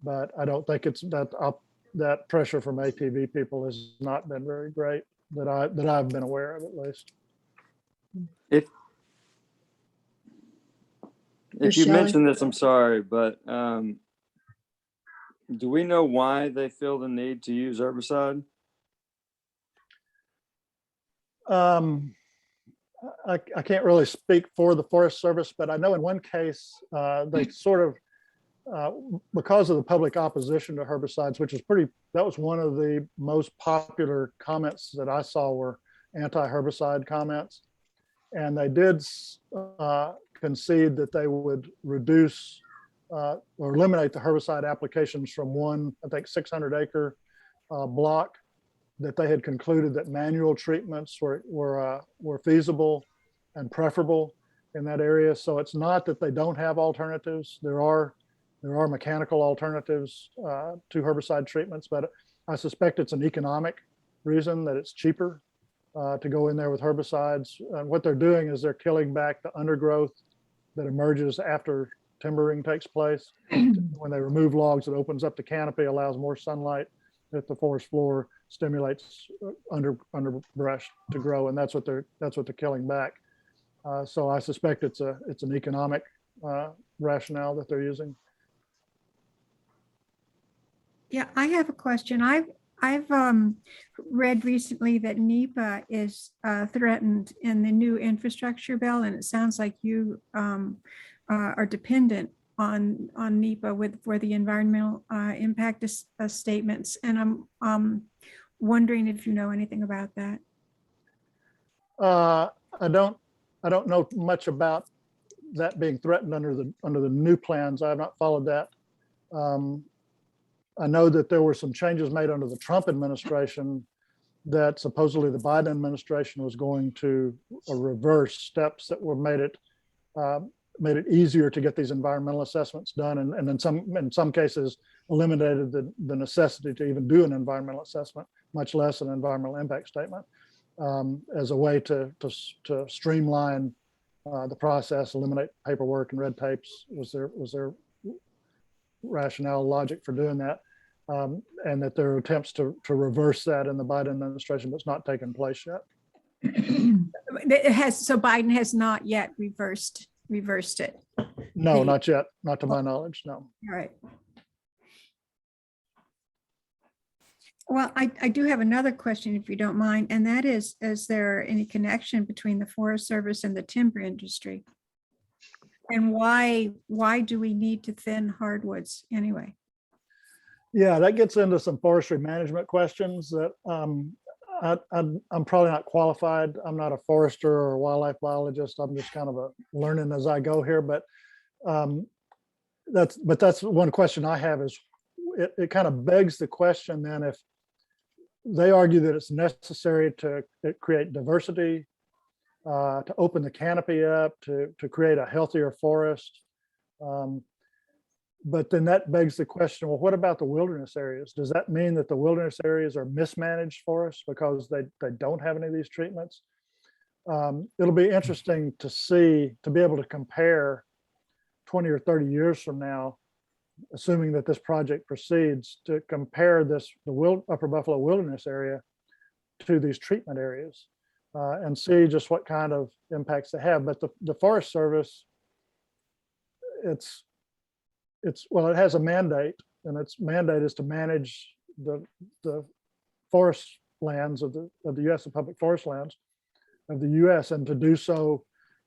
But I don't think it's that pressure from ATV people has not been very great that I've been aware of, at least. If you mentioned this, I'm sorry, but do we know why they feel the need to use herbicide? I can't really speak for the Forest Service, but I know in one case they sort of, because of the public opposition to herbicides, which is that was one of the most popular comments that I saw were anti-herbicide comments. And they did concede that they would reduce or eliminate the herbicide applications from one, I think, 600-acre block, that they had concluded that manual treatments were feasible and preferable in that area. So it's not that they don't have alternatives. There are mechanical alternatives to herbicide treatments, but I suspect it's an economic reason that it's cheaper to go in there with herbicides. And what they're doing is they're killing back the undergrowth that emerges after timbering takes place. When they remove logs, it opens up the canopy, allows more sunlight at the forest floor, stimulates underbrush to grow, and that's what they're killing back. So I suspect it's an economic rationale that they're using. Yeah, I have a question. I've read recently that NEPA is threatened in the new infrastructure bill, and it sounds like you are dependent on NEPA for the environmental impact statements. And I'm wondering if you know anything about that. I don't know much about that being threatened under the new plans. I have not followed that. I know that there were some changes made under the Trump administration that supposedly the Biden administration was going to reverse steps that were made it easier to get these environmental assessments done, and in some cases eliminated the necessity to even do an environmental assessment, much less an environmental impact statement, as a way to streamline the process, eliminate paperwork and red tapes was their rationale, logic for doing that, and that there are attempts to reverse that in the Biden administration, but it's not taken place yet. So Biden has not yet reversed it. No, not yet, not to my knowledge, no. All right. Well, I do have another question, if you don't mind, and that is there any connection between the Forest Service and the timber industry? And why do we need to thin hardwoods anyway? Yeah, that gets into some forestry management questions that I'm probably not qualified. I'm not a forester or a wildlife biologist. I'm just kind of learning as I go here. But that's one question I have is it kind of begs the question then, if they argue that it's necessary to create diversity, to open the canopy up, to create a healthier forest, But then that begs the question, well, what about the wilderness areas? Does that mean that the wilderness areas are mismanaged forests because they don't have any of these treatments? It'll be interesting to see, to be able to compare 20 or 30 years from now, assuming that this project proceeds, to compare the Upper Buffalo Wilderness area to these treatment areas and see just what kind of impacts they have. But the Forest Service, well, it has a mandate, and its mandate is to manage the forest lands of the U.S., the public forest lands of the U.S., and to do so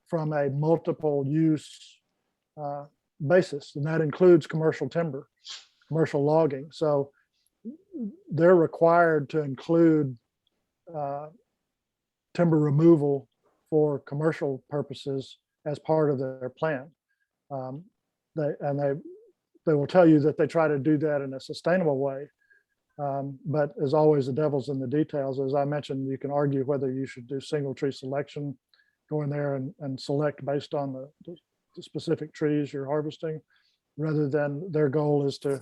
from a multiple use basis, and that includes commercial timber, commercial logging. So they're required to include timber removal for commercial purposes as part of their plan. They will tell you that they try to do that in a sustainable way. But as always, the devil's in the details. As I mentioned, you can argue whether you should do single tree selection, go in there and select based on the specific trees you're harvesting, rather than their goal is to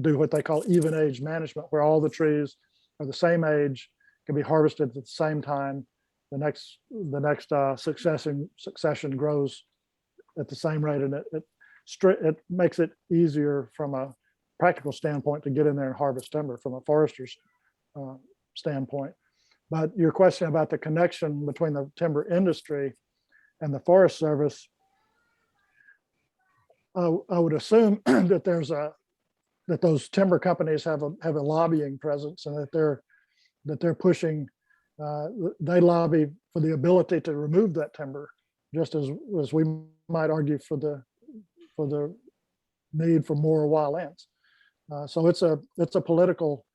do what they call even age management, where all the trees are the same age, can be harvested at the same time. The next succession grows at the same rate, and it makes it easier from a practical standpoint to get in there and harvest timber from a forester's standpoint. But your question about the connection between the timber industry and the Forest Service, I would assume that that those timber companies have a lobbying presence, and that they're pushing. They lobby for the ability to remove that timber, just as we might argue for the need for more wild lands. So it's a political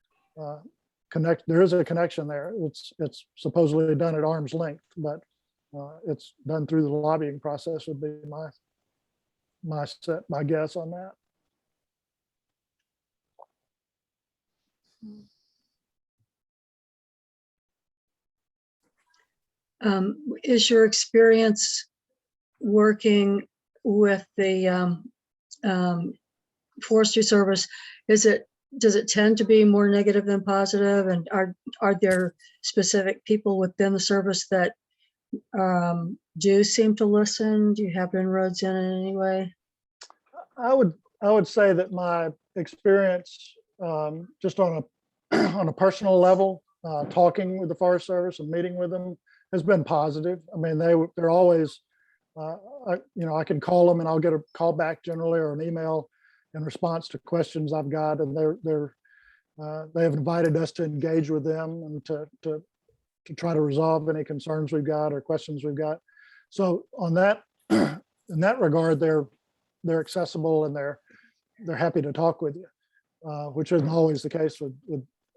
connect. There is a connection there. It's supposedly done at arm's length, but it's done through the lobbying process. Would be my guess on that. Is your experience working with the Forestry Service, does it tend to be more negative than positive? And are there specific people within the service that do seem to listen? Do you have inroads in any way? I would say that my experience, just on a personal level, talking with the Forest Service and meeting with them, has been positive. I mean, they're always, I can call them and I'll get a call back generally, or an email in response to questions I've got, and they have invited us to engage with them and to try to resolve any concerns we've got or questions we've got. So on that, in that regard, they're accessible, and they're happy to talk with you, which isn't always the case with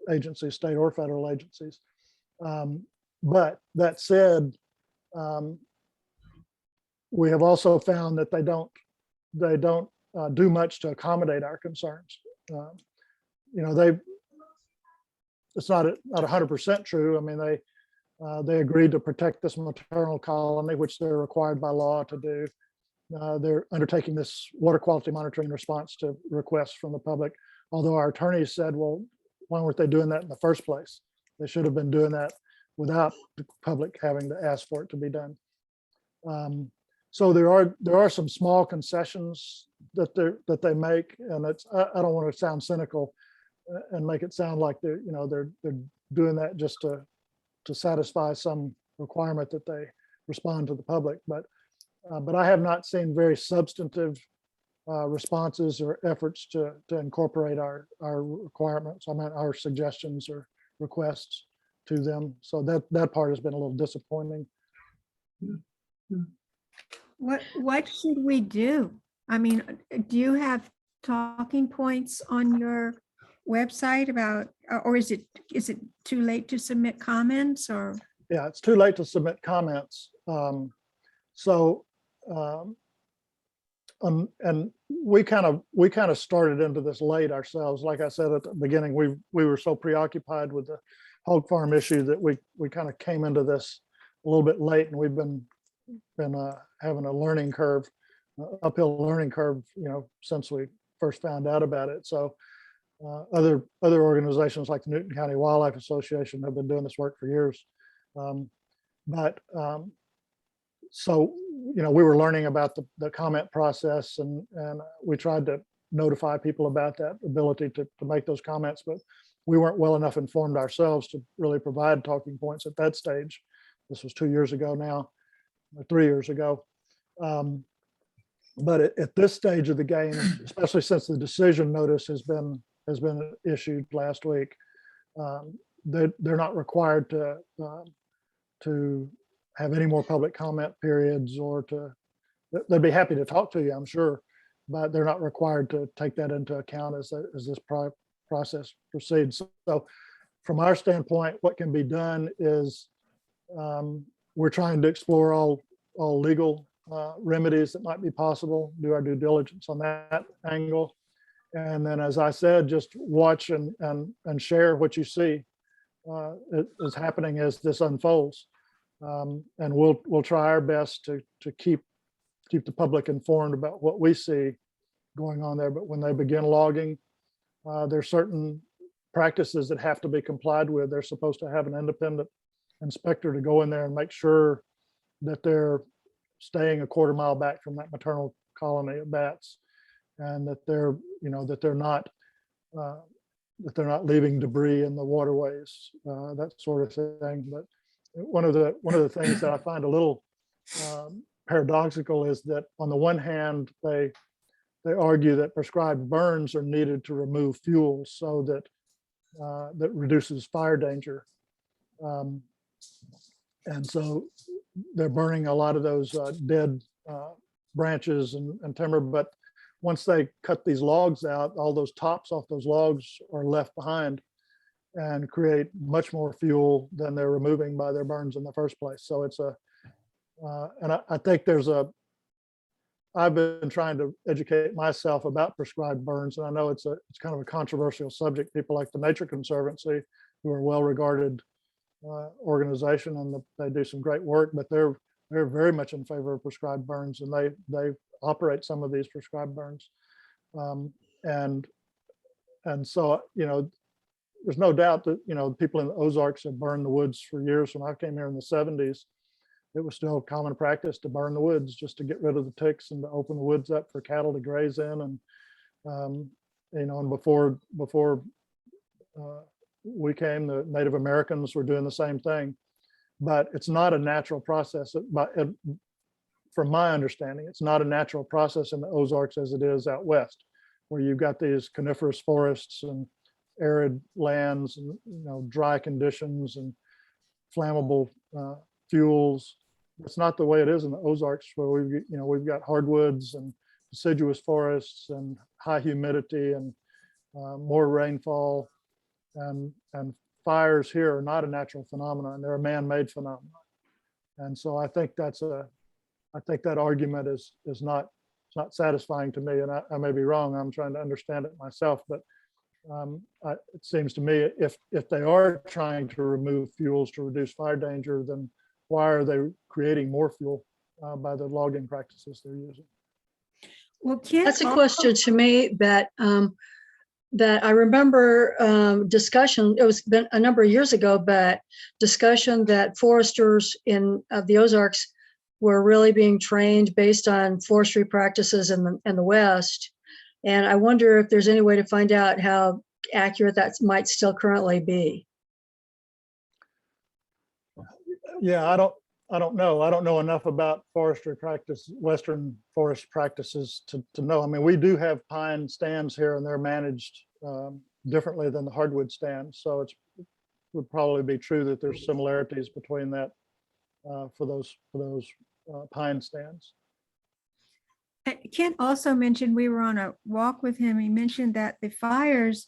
agencies, state or federal agencies. But that said, we have also found that they don't do much to accommodate our concerns. It's not 100% true. I mean, they agreed to protect this maternal colony, which they're required by law to do. They're undertaking this water quality monitoring response to requests from the public. Although our attorneys said, well, why weren't they doing that in the first place? They should have been doing that without the public having to ask for it to be done. So there are some small concessions that they make, and I don't want to sound cynical and make it sound like they're doing that just to satisfy some requirement that they respond to the public. But I have not seen very substantive responses or efforts to incorporate our requirements. I mean, our suggestions or requests to them. So that part has been a little disappointing. What should we do? I mean, do you have talking points on your website about, or is it too late to submit comments, or? Yeah, it's too late to submit comments. And we kind of started into this late ourselves. Like I said at the beginning, we were so preoccupied with the hog farm issue that we kind of came into this a little bit late, and we've been having a learning curve uphill learning curve, since we first found out about it. So other organizations like the Newton County Wildlife Association have been doing this work for years. So, we were learning about the comment process, and we tried to notify people about that ability to make those comments, but we weren't well enough informed ourselves to really provide talking points at that stage. This was 2 years ago now, or 3 years ago. But at this stage of the game, especially since the decision notice has been issued last week, they're not required to have any more public comment periods, or they'd be happy to talk to you, I'm sure, but they're not required to take that into account as this process proceeds. So from our standpoint, what can be done is we're trying to explore all legal remedies that might be possible, do our due diligence on that angle. And then, as I said, just watch and share what you see is happening as this unfolds. And we'll try our best to keep the public informed about what we see going on there. But when they begin logging, there's certain practices that have to be complied with. They're supposed to have an independent inspector to go in there and make sure that they're staying a quarter mile back from that maternal colony of bats, and that they're not leaving debris in the waterways, that sort of thing. But one of the things that I find a little paradoxical is that on the one hand, they argue that prescribed burns are needed to remove fuel so that that reduces fire danger. And so they're burning a lot of those dead branches and timber. But once they cut these logs out, all those tops off those logs are left behind and create much more fuel than they're removing by their burns in the first place. So it's and I think I've been trying to educate myself about prescribed burns, and I know it's kind of a controversial subject. People like the Nature Conservancy, who are a well-regarded organization, and they do some great work, but they're very much in favor of prescribed burns, and they operate some of these prescribed burns. And so, there's no doubt that, people in the Ozarks have burned the woods for years. When I came here in the 70s, it was still common practice to burn the woods just to get rid of the ticks and to open the woods up for cattle to graze in. And, and before we came, the Native Americans were doing the same thing. But it's not a natural process. From my understanding, it's not a natural process in the Ozarks as it is out west, where you've got these coniferous forests and arid lands and dry conditions and flammable fuels. It's not the way it is in the Ozarks, where we've got hardwoods and deciduous forests and high humidity and more rainfall, and fires here are not a natural phenomenon; they're a man-made phenomenon. And so I think that argument is not satisfying to me, and I may be wrong. I'm trying to understand it myself, but it seems to me if they are trying to remove fuels to reduce fire danger, then why are they creating more fuel by the logging practices they're using? Well, That's a question to me that I remember discussion. It was been a number of years ago, but discussion that foresters in the Ozarks were really being trained based on forestry practices in the West. And I wonder if there's any way to find out how accurate that might still currently be. Yeah, I don't know. I don't know enough about forestry practice, Western forest practices to know. I mean, we do have pine stands here, and they're managed differently than the hardwood stands. So it would probably be true that there's similarities between that for those pine stands. Kent also mentioned, we were on a walk with him, he mentioned that the fires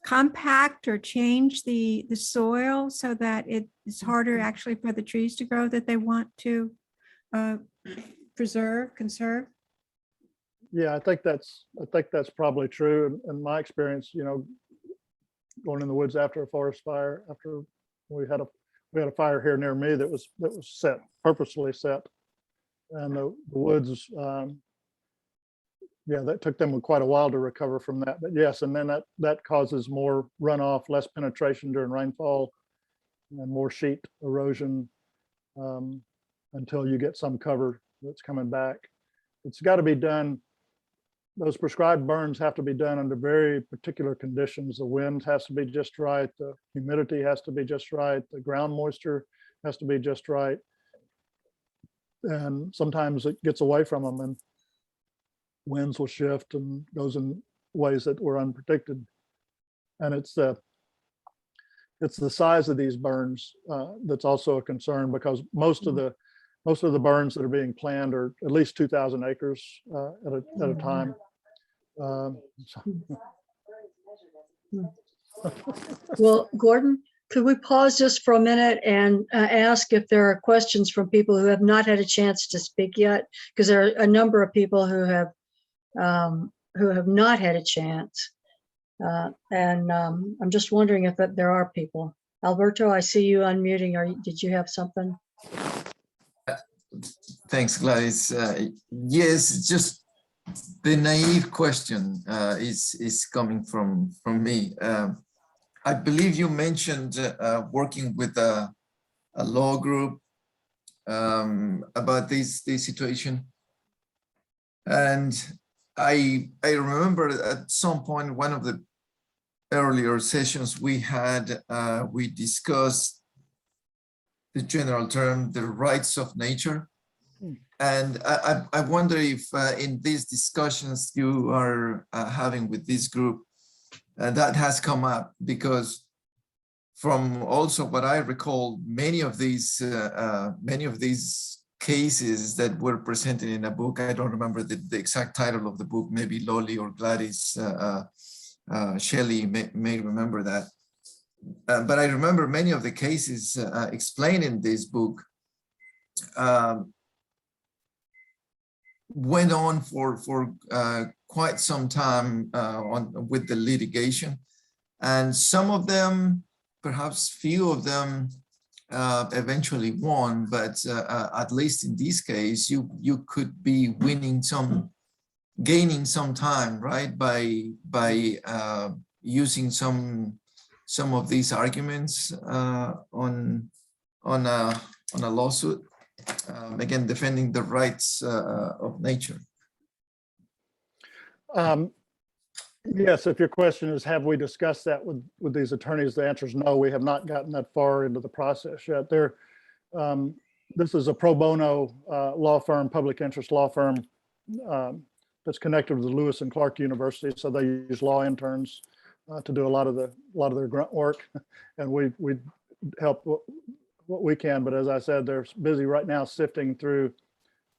compact or change the soil so that it's harder actually for the trees to grow that they want to conserve. Yeah, I think that's probably true. In my experience, going in the woods after a forest fire, after we had a fire here near me that was purposely set, and the woods yeah, that took them quite a while to recover from that. But yes, and then that causes more runoff, less penetration during rainfall, and more sheet erosion until you get some cover that's coming back. It's got to be done. Those prescribed burns have to be done under very particular conditions. The wind has to be just right. The humidity has to be just right. The ground moisture has to be just right. And sometimes it gets away from them and winds will shift and goes in ways that were unpredicted. And it's the size of these burns that's also a concern, because most of the burns that are being planned are at least 2,000 acres at a time. Well, Gordon, could we pause just for a minute and ask if there are questions from people who have not had a chance to speak yet? Because there are a number of people who have not had a chance. And I'm just wondering if there are people. Alberto, I see you unmuting. Did you have something? Thanks, Gladys. Yes, just the naive question is coming from me. I believe you mentioned working with a law group about this situation, and I remember at some point, one of the earlier sessions we had, we discussed the general term, the rights of nature. And I wonder if in these discussions you are having with this group, that has come up, because from also what I recall, many of these cases that were presented in a book, I don't remember the exact title of the book, maybe Lolly or Gladys, Shelley may remember that. But I remember many of the cases explained in this book went on for quite some time with the litigation, and some of them, perhaps few of them, eventually won. But at least in this case, you could be gaining some time, right, by using some of these arguments on a lawsuit. Again, defending the rights of nature. Yes, if your question is, have we discussed that with these attorneys, the answer is no, we have not gotten that far into the process yet. This is a pro bono law firm, public interest law firm that's connected with the Lewis and Clark University. So they use law interns to do a lot of their grunt work, and we help what we can. But as I said, they're busy right now sifting through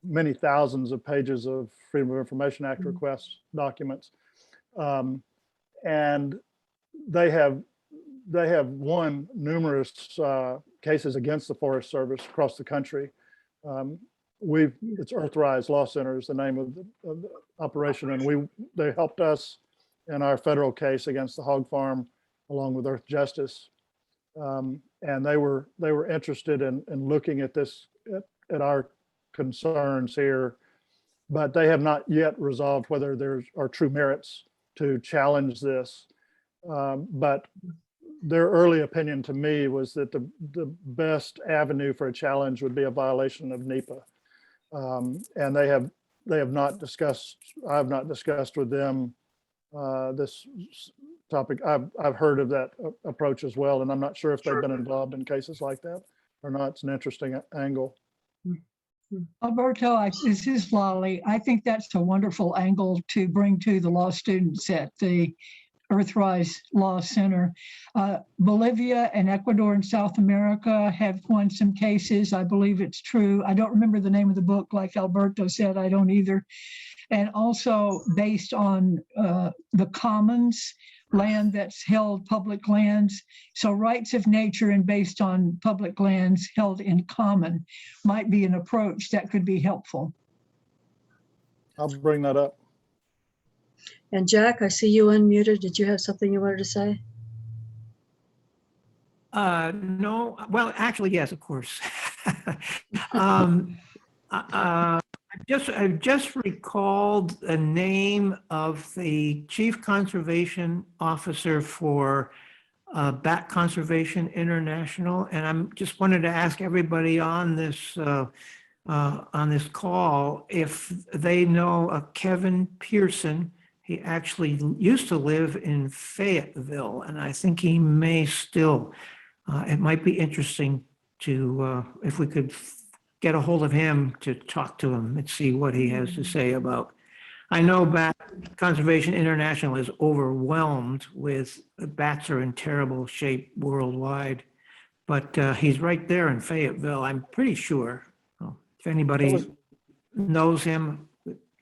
many thousands of pages of Freedom of Information Act request documents. And they have won numerous cases against the Forest Service across the country. It's Earthrise Law Center is the name of the operation, and they helped us in our federal case against the hog farm, along with Earth Justice. And they were interested in looking at this, at our concerns here, but they have not yet resolved whether there are true merits to challenge this. But their early opinion to me was that the best avenue for a challenge would be a violation of NEPA. And they have not discussed, I have not discussed with them this topic. I've heard of that approach as well, and I'm not sure if they've been involved in cases like that or not. It's an interesting angle. Alberto, this is Lolly. I think that's a wonderful angle to bring to the law students at the Earthrise Law Center. Bolivia and Ecuador and South America have won some cases. I believe it's true. I don't remember the name of the book, like Alberto said, I don't either. And also based on the commons, land that's held public lands. So rights of nature and based on public lands held in common might be an approach that could be helpful. I'll bring that up. And Jack, I see you unmuted. Did you have something you wanted to say? No, well, actually, yes, of course. I I've just recalled the name of the Chief Conservation Officer for Bat Conservation International, and I'm just wanted to ask everybody on this call if they know a Kevin Pearson. He actually used to live in Fayetteville, and I think he may still. It might be interesting to, if we could get a hold of him to talk to him and see what he has to say about. I know Bat Conservation International is overwhelmed with bats are in terrible shape worldwide, but he's right there in Fayetteville, I'm pretty sure. If anybody knows him,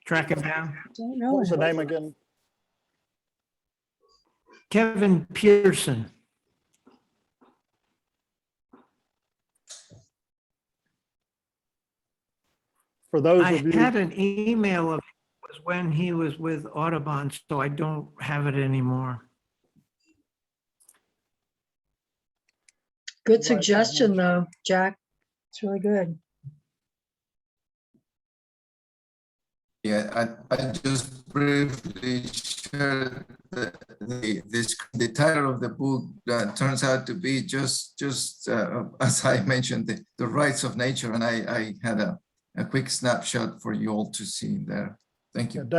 track him down. Don't know. What was the him. name again? Kevin Pearson. For those I of you, had an email of was when he was with Audubon, so I don't have it anymore. Good Right, suggestion, though, Jack. It's really good. Yeah, I just briefly shared the title of the book that turns out to be just as I mentioned, the rights of nature. And I had a quick snapshot for you all to see there. Thank you.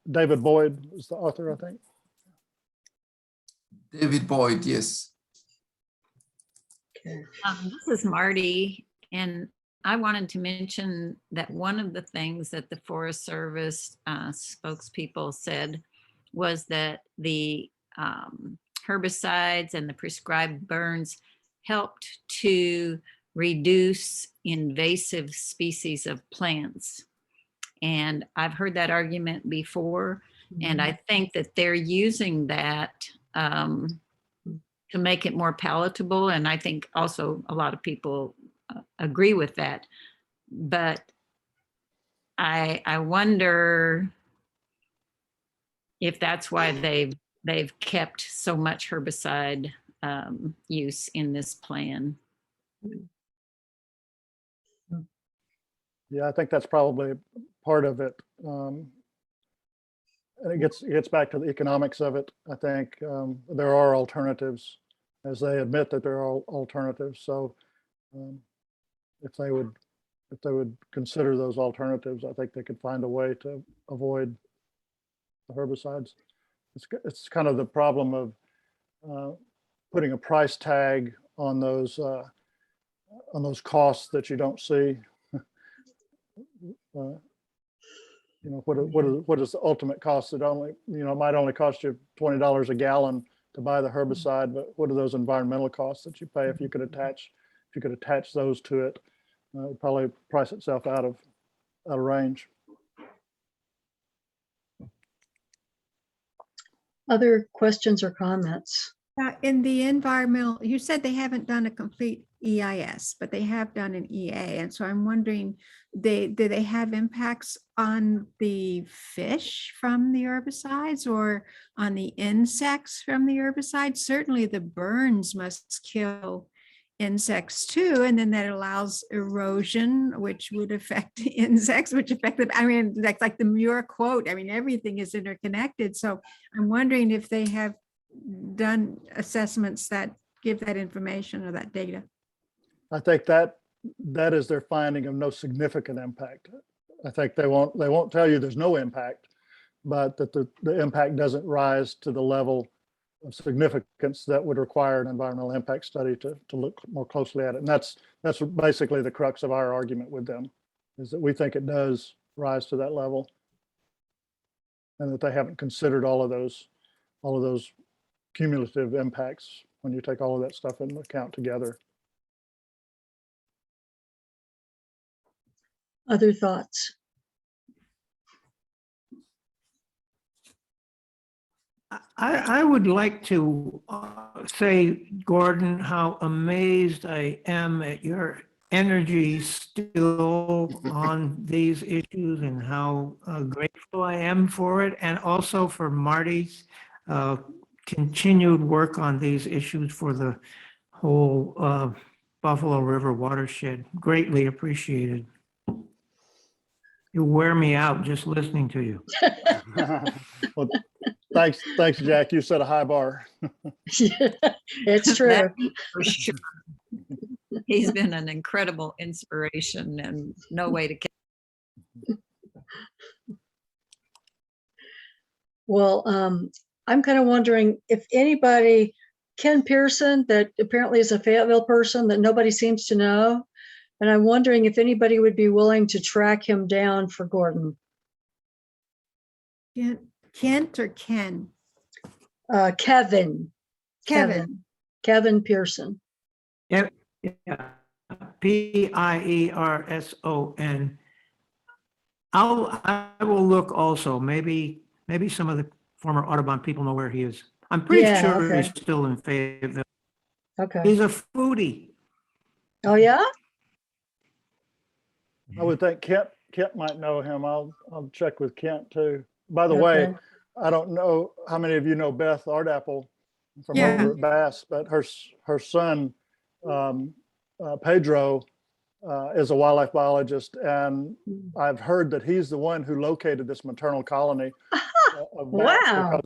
David Boyd is the author, I think. David Boyd, yes. Okay. This is Marty, and I wanted to mention that one of the things that the Forest Service spokespeople said was that the herbicides and the prescribed burns helped to reduce invasive species of plants. And I've heard that argument before, and I think that they're using that to make it more palatable. And I think also a lot of people agree with that. But I wonder if that's why they've kept so much herbicide use in this plan. Yeah, I think that's probably part of it. And it gets back to the economics of it. I think there are alternatives, as they admit that there are alternatives. So if they would consider those alternatives, I think they could find a way to avoid the herbicides. It's kind of the problem of putting a price tag on those costs that you don't see. You know, what is the ultimate cost? It only, you know, might only cost you $20 a gallon to buy the herbicide, but what are those environmental costs that you pay if you could attach those to it? It'd probably price itself out of range. Other questions or comments? In the environmental, you said they haven't done a complete EIS, but they have done an EA. And so I'm wondering, do they have impacts on the fish from the herbicides or on the insects from the herbicides? Certainly the burns must kill insects too. And then that allows erosion, which would affect insects, which affect them. I mean, that's like the Muir quote. I mean, everything is interconnected. So I'm wondering if they have done assessments that give that information or that data. I think that is their finding of no significant impact. I think they won't tell you there's no impact, but that the impact doesn't rise to the level of significance that would require an environmental impact study to look more closely at it. And that's basically the crux of our argument with them, is that we think it does rise to that level, and that they haven't considered all of those cumulative impacts when you take all of that stuff into account together. Other thoughts? I would like to say, Gordon, how amazed I am at your energy still on these issues and how grateful I am for it, and also for Marty's continued work on these issues for the whole Buffalo River watershed. Greatly appreciated. You wear me out just listening to you. Well, thanks, Jack. You set a high bar. It's true. That for sure. He's been an incredible inspiration and no way to. Well, I'm kind of wondering if anybody, Ken Pearson, that apparently is a Fayetteville person that nobody seems to know. And I'm wondering if anybody would be willing to track him down for Gordon. Kent or Ken? Kevin. Kevin. Kevin Pearson. Yeah, Pierson. I will look also. Maybe some of the former Audubon people know where he is. I'm pretty Yeah, sure okay. he's still in Fayetteville. Okay. He's a foodie. Oh, yeah? I would think Kent might know him. I'll check with Kent too. By the way, Okay. I don't know how many of you know Beth Ardapple from Yeah. over at Bass, but her son, Pedro, is a wildlife biologist, and I've heard that he's the one who located this maternal colony of bats. Wow.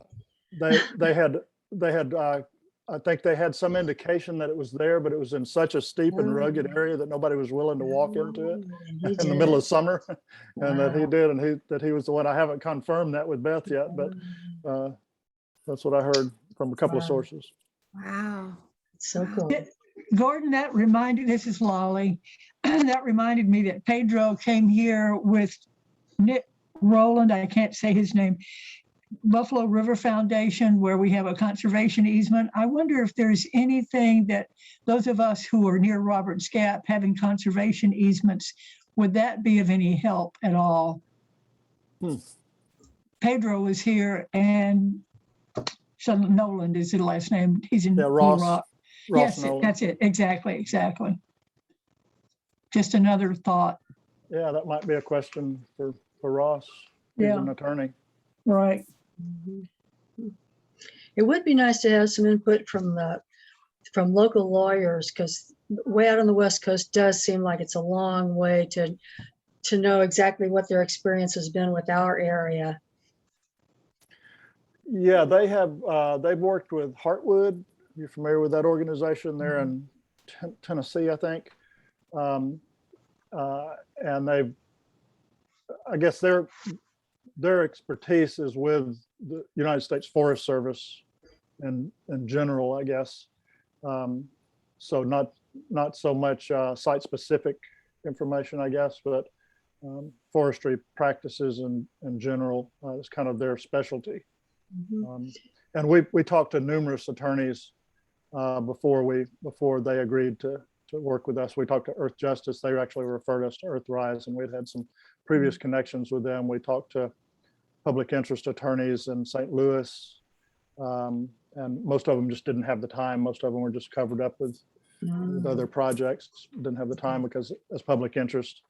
Because they had I think they had some indication that it was there, but it was in such a steep and rugged area that nobody was willing to walk into it in the middle of summer, and that he did, and that he was the one. I haven't confirmed that with Beth yet, but that's what I heard from a couple of sources. Wow. So cool. Gordon, this is Lolly. That reminded me that Pedro came here with Nick Rowland, I can't say his name, Buffalo River Foundation, where we have a conservation easement. I wonder if there's anything that those of us who are near Roberts Gap having conservation easements, would that be of any help at all? Pedro was here, and Noland is his last name. He's in Blue Rock. Yes, Noland. that's it. Exactly. Just another thought. Yeah, that might be a question for Ross. He's an attorney. Right. It would be nice to have some input from local lawyers, because way out on the West Coast does seem like it's a long way to know exactly what their experience has been with our area. Yeah, they've worked with Heartwood. You're familiar with that organization? They're in Tennessee, I think. And I guess their expertise is with the United States Forest Service and in general, I guess. So not so much site-specific information, I guess, but forestry practices in general is kind of their specialty. And we talked to numerous attorneys before they agreed to work with us. We talked to Earth Justice. They actually referred us to Earthrise, and we'd had some previous connections with them. We talked to public interest attorneys in St. Louis, and most of them just didn't have the time. Most of them were just covered up with other projects. Didn't have the time because as public interest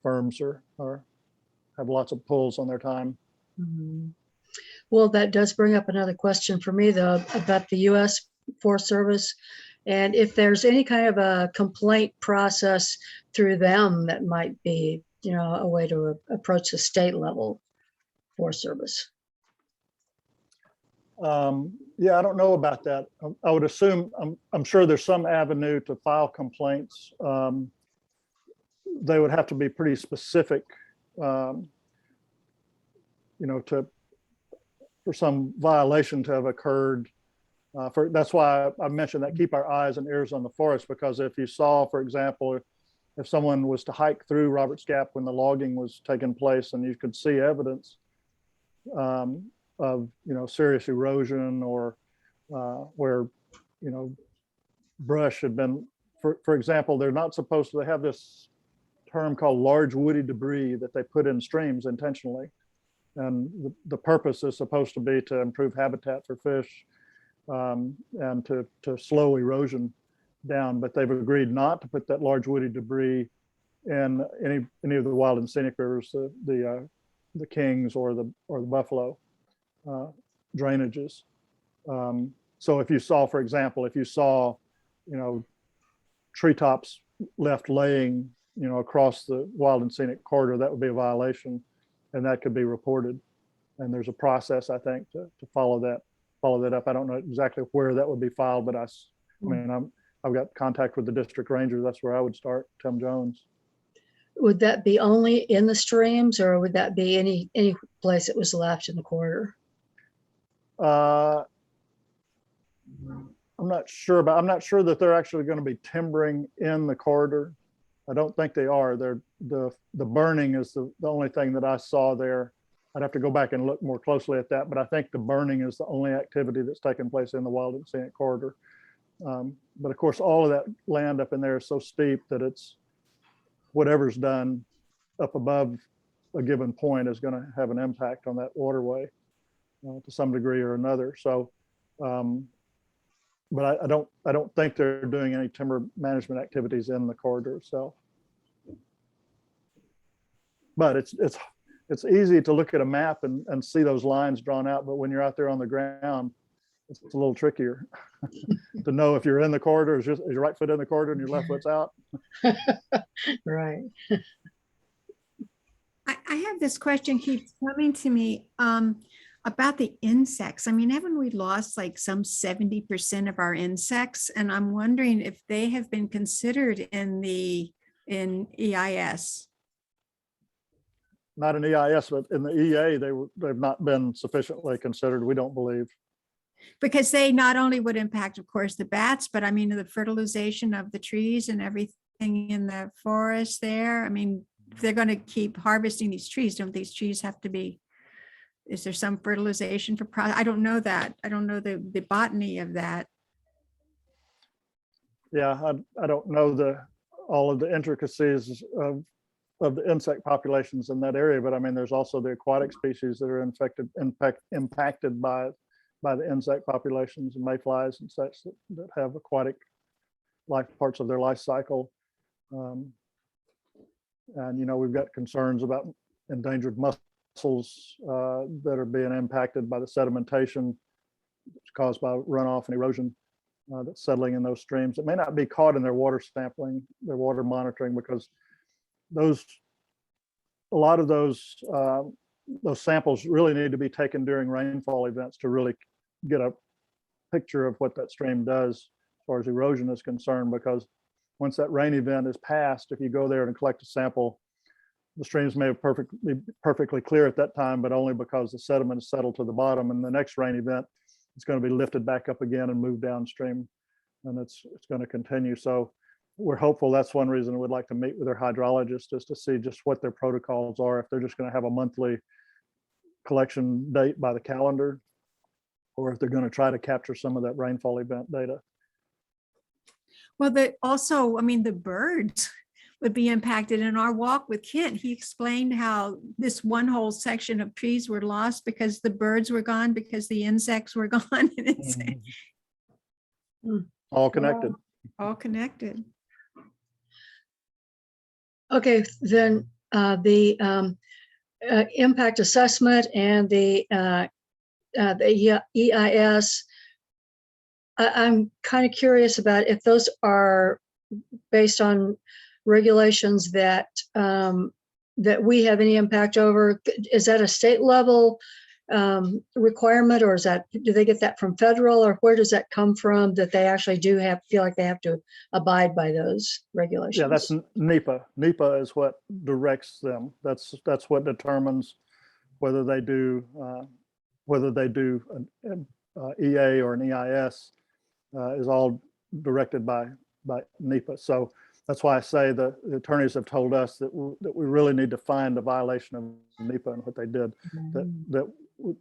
firms have lots of pulls on their time. Well, that does bring up another question for me, though, about the U.S. Forest Service, and if there's any kind of a complaint process through them that might be, a way to approach the state level Forest Service. Yeah, I don't know about that. I would assume, I'm sure there's some avenue to file complaints. They would have to be pretty specific, for some violation to have occurred. That's why I mentioned that keep our eyes and ears on the forest, because if you saw, for example, if someone was to hike through Roberts Gap when the logging was taking place and you could see evidence of serious erosion or where brush had been, for example, they're not supposed to, they have this term called large woody debris that they put in streams intentionally, and the purpose is supposed to be to improve habitat for fish and to slow erosion down, but they've agreed not to put that large woody debris in any of the wild and scenic rivers, the Kings or the Buffalo drainages. So if you saw, for example, treetops left laying across the wild and scenic corridor, that would be a violation, and that could be reported. And there's a process, I think, to follow that up. I don't know exactly where that would be filed, but I've got contact with the district ranger. That's where I would start, Tim Jones. Would that be only in the streams, or would that be any place that was left in the corridor? I'm not sure that they're actually going to be timbering in the corridor. I don't think they are. The burning is the only thing that I saw there. I'd have to go back and look more closely at that, but I think the burning is the only activity that's taking place in the wild and scenic corridor. But of course, all of that land up in there is so steep that it's whatever's done up above a given point is going to have an impact on that waterway to some degree or another. So, but I don't think they're doing any timber management activities in the corridor itself. But it's easy to look at a map and see those lines drawn out, but when you're out there on the ground, it's a little trickier to know if you're in the corridor, is your right foot in the corridor and your left foot's out. Right. I have this question keeps coming to me about the insects. I mean, haven't we lost like some 70% of our insects? And I'm wondering if they have been considered in EIS. Not in EIS, but in the EA, they've not been sufficiently considered, we don't believe. Because they not only would impact, of course, the bats, but I mean, the fertilization of the trees and everything in the forest there. I mean, if they're going to keep harvesting these trees, don't these trees have to be, is there some fertilization for, I don't know that. I don't know the botany of that. Yeah, I don't know all of the intricacies of the insect populations in that area, but I mean, there's also the aquatic species that are impacted by the insect populations and mayflies and such that have aquatic parts of their life cycle. And we've got concerns about endangered mussels that are being impacted by the sedimentation caused by runoff and erosion that's settling in those streams. It may not be caught in their water sampling, their water monitoring, because a lot of those samples really need to be taken during rainfall events to really get a picture of what that stream does as far as erosion is concerned, because once that rain event is passed, if you go there and collect a sample, the streams may have perfectly clear at that time, but only because the sediment is settled to the bottom, and the next rain event, it's going to be lifted back up again and moved downstream, and it's going to continue. So we're hopeful. That's one reason we'd like to meet with their hydrologist, is to see just what their protocols are, if they're just going to have a monthly collection date by the calendar, or if they're going to try to capture some of that rainfall event data. Well, also, I mean, the birds would be impacted. In our walk with Kent, he explained how this one whole section of trees were lost because the birds were gone, because the insects were gone. And it's All connected. all connected. Okay, then the impact assessment and the EIS, I'm kind of curious about if those are based on regulations that that we have any impact over. Is that a state level requirement, or do they get that from federal, or where does that come from that they actually feel like they have to abide by those regulations? Yeah, that's NEPA. NEPA is what directs them. That's what determines whether they do an EA or an EIS is all directed by NEPA. So that's why I say the attorneys have told us that we really need to find a violation of NEPA and what they did,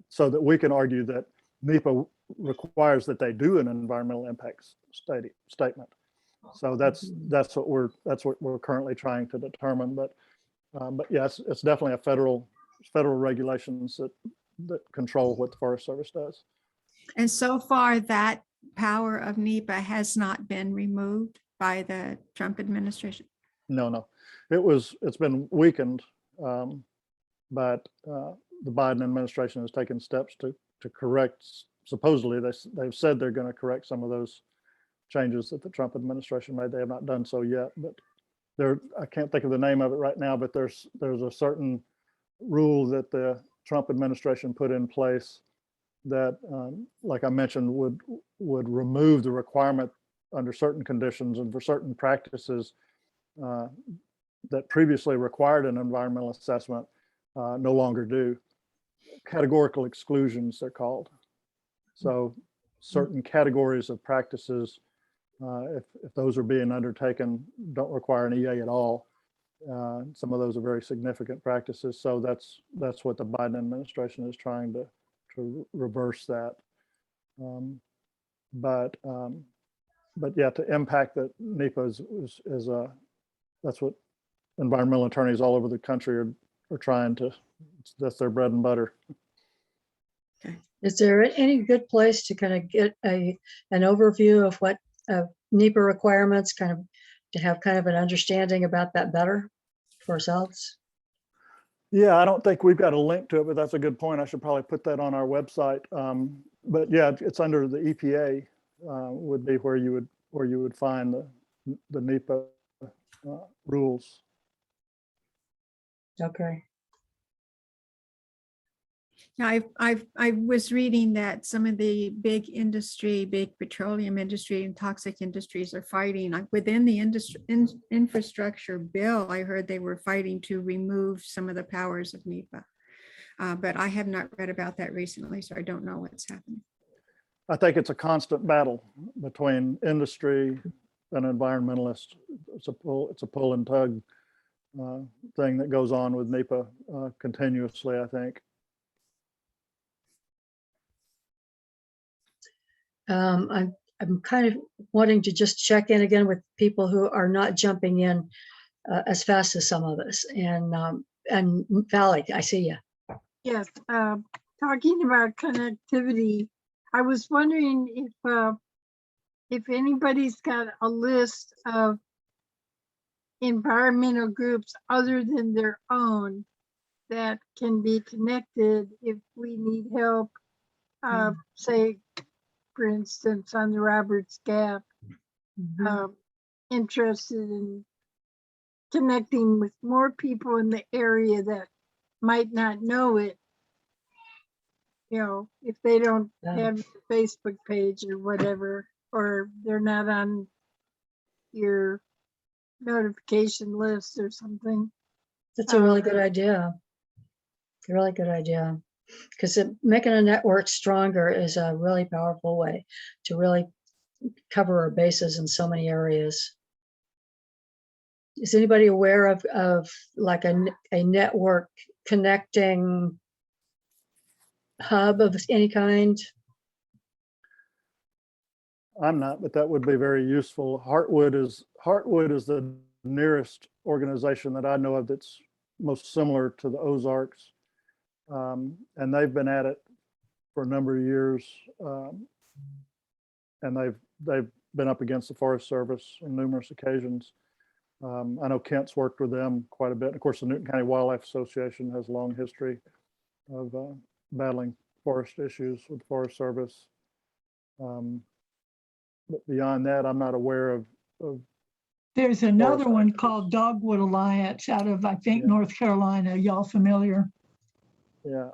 so that we can argue that NEPA requires that they do an environmental impact statement. So that's what we're currently trying to determine. But yes, it's definitely a federal regulations that control what the Forest Service does. And so far, that power of NEPA has not been removed by the Trump administration. No, it's been weakened, but the Biden administration has taken steps to correct. Supposedly, they've said they're going to correct some of those changes that the Trump administration made. They have not done so yet, but I can't think of the name of it right now, but there's a certain rule that the Trump administration put in place that, like I mentioned, would remove the requirement under certain conditions and for certain practices that previously required an environmental assessment no longer do. Categorical exclusions, they're called. So certain categories of practices, if those are being undertaken, don't require an EA at all. Some of those are very significant practices. So that's what the Biden administration is trying to reverse that. But yeah, to impact that NEPA is that's what environmental attorneys all over the country are trying to, that's their bread and butter. Is there any good place to kind of get an overview of what NEPA requirements, kind of to have kind of an understanding about that better for ourselves? Yeah, I don't think we've got a link to it, but that's a good point. I should probably put that on our website. But yeah, it's under the EPA would be where you would find the NEPA rules. Okay. Yeah, I was reading that some of the big petroleum industry and toxic industries are fighting within the infrastructure bill. I heard they were fighting to remove some of the powers of NEPA. But I have not read about that recently, so I don't know what's happening. I think it's a constant battle between industry and environmentalists. It's a pull and tug thing that goes on with NEPA continuously, I think. I'm kind of wanting to just check in again with people who are not jumping in as fast as some of us. And Valley, I see you. Yes, talking about connectivity, I was wondering if anybody's got a list of environmental groups other than their own that can be connected if we need help, say, for instance, on the Roberts Gap, interested in connecting with more people in the area that might not know it. You know, if they don't have a Facebook page or whatever, or they're not on your notification list or something. That's a really good idea. A really good idea. Because making a network stronger is a really powerful way to really cover our bases in so many areas. Is anybody aware of like a network connecting hub of any kind? I'm not, but that would be very useful. Heartwood is the nearest organization that I know of that's most similar to the Ozarks. And they've been at it for a number of years. And they've been up against the Forest Service on numerous occasions. I know Kent's worked with them quite a bit. Of course, the Newton County Wildlife Association has a long history of battling forest issues with the Forest Service. But beyond that, I'm not aware of. There's another one called Dogwood Alliance out of, I think, North Carolina. Y'all familiar? Yeah.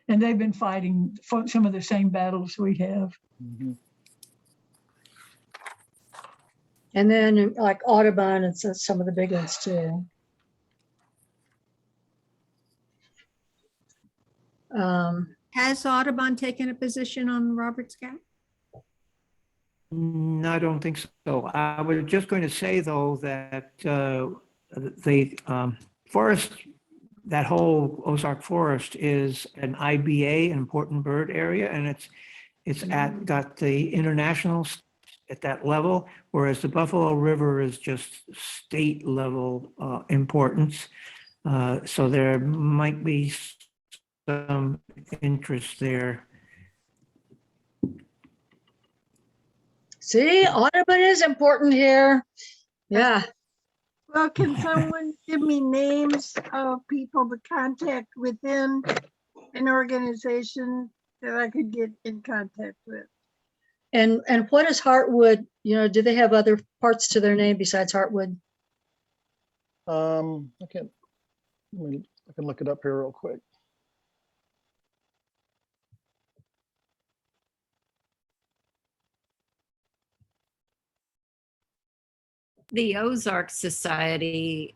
And they've been fighting some of the same battles we have. Mm-hmm. And then like Audubon and some of the big ones too. Has Audubon taken a position on Roberts Gap? No, I don't think so. I was just going to say, though, that the forest, that whole Ozark Forest is an IBA, an important bird area, and it's got the international at that level, whereas the Buffalo River is just state level importance. So there might be some interest there. See, Audubon is important here. Yeah. Well, can someone give me names of people to contact within an organization that I could get in contact with? And what is Heartwood? You know, do they have other parts to their name besides Heartwood? I can't, I can look it up here real quick. The Ozark Society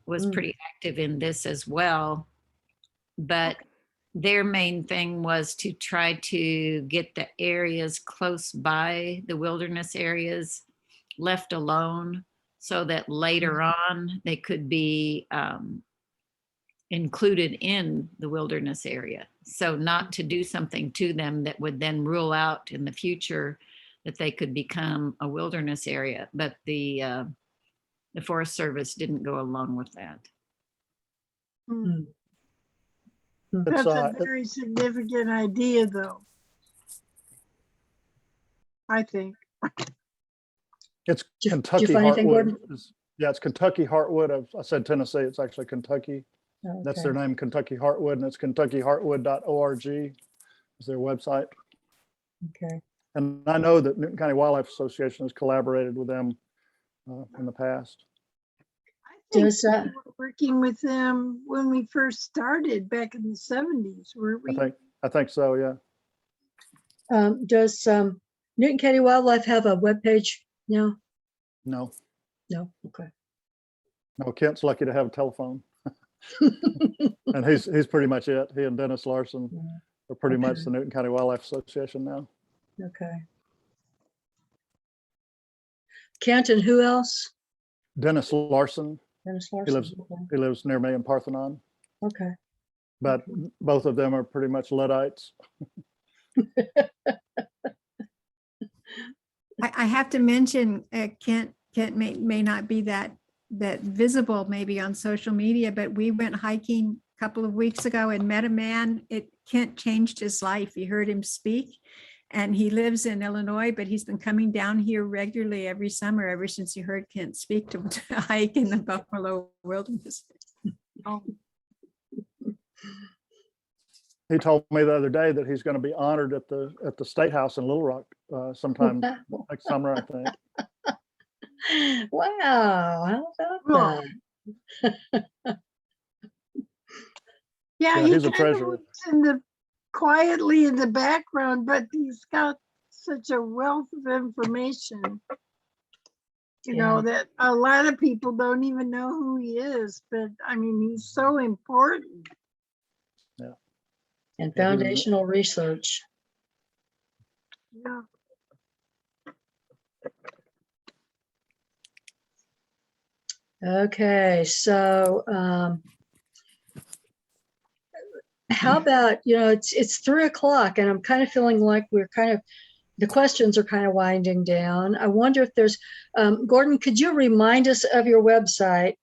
was Mm. pretty active in this as well, but their main thing was to try to get the areas close by the wilderness areas left alone so that later on they could be included in the wilderness area. So not to do something to them that would then rule out in the future that they could become a wilderness area. But the Forest Service didn't go along with that. Hmm. It's, That's a it- very significant idea, though. I think. it's Did you Kentucky find anything, Heartwood. Gordon? Yeah, it's Kentucky Heartwood. I said Tennessee, it's actually Kentucky. That's their Okay. name, Kentucky Heartwood, and it's kentuckyheartwood.org is their website. Okay. And I know that Newton County Wildlife Association has collaborated with them in the past. I think Does, we were working with them when we first started back in the 70s, weren't we? I think so, yeah. Does Newton County Wildlife have a webpage now? No, No. Okay. no, Kent's lucky to have a telephone. And he's pretty much it. He and Dennis Larson are pretty much Okay. the Newton County Wildlife Association now. Okay. Kent and who else? Dennis Larson, Dennis he Larson. he lives near me in Parthenon, Okay. but both of them are pretty much Luddites. I have to mention, Kent may not be that visible maybe on social media, but we went hiking a couple of weeks ago and met a man. Kent changed his life. He heard him speak, and he lives in Illinois, but he's been coming down here regularly every summer ever since he heard Kent speak to hike in the Buffalo Wilderness. Oh, He told me the other day that he's going to be honored at the State House in Little Rock sometime next summer, I think. Wow. How about Cool. that? yeah, Yeah, he he's a kind of treasure. works quietly in the background, but he's got such a wealth of information. You know, that a lot of people don't even know who he is, but I mean, he's so important. And Yeah, he was- foundational research. Yeah. Okay, so how about, it's 3:00 and I'm kind of feeling like the questions are kind of winding down. I wonder if there's, Gordon, could you remind us of your website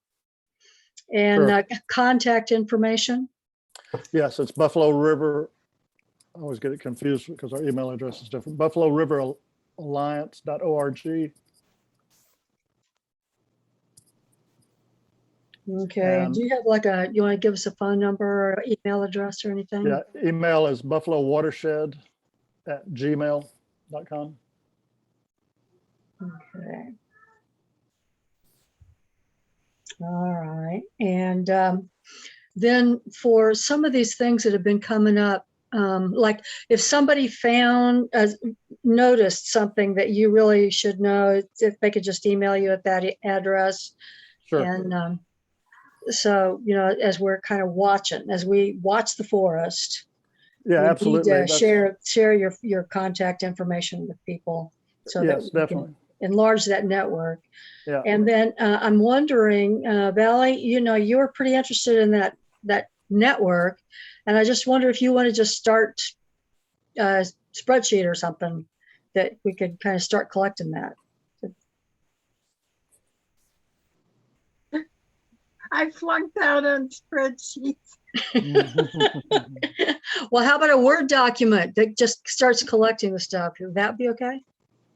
and Sure. contact information? Yes, it's Buffalo River. I always get it confused because our email address is different. Buffalo River Alliance.org. Okay, and do you have you want to give us a phone number or email address or anything? Yeah, email is buffalowatershed@gmail.com. Okay. All right. And then for some of these things that have been coming up, like if somebody noticed something that you really should know, if they could just email you at that address. Sure. And so, as we're kind of as we watch the forest, Yeah, we absolutely. need to share your contact information with people so that Yes, we definitely. can enlarge that network. Yeah. And then I'm wondering, Valley, you were pretty interested in that network, and I just wonder if you want to just start a spreadsheet or something that we could kind of start collecting that. I flunked out on spreadsheets. Well, how about a Word document that just starts collecting the stuff? Would that be okay?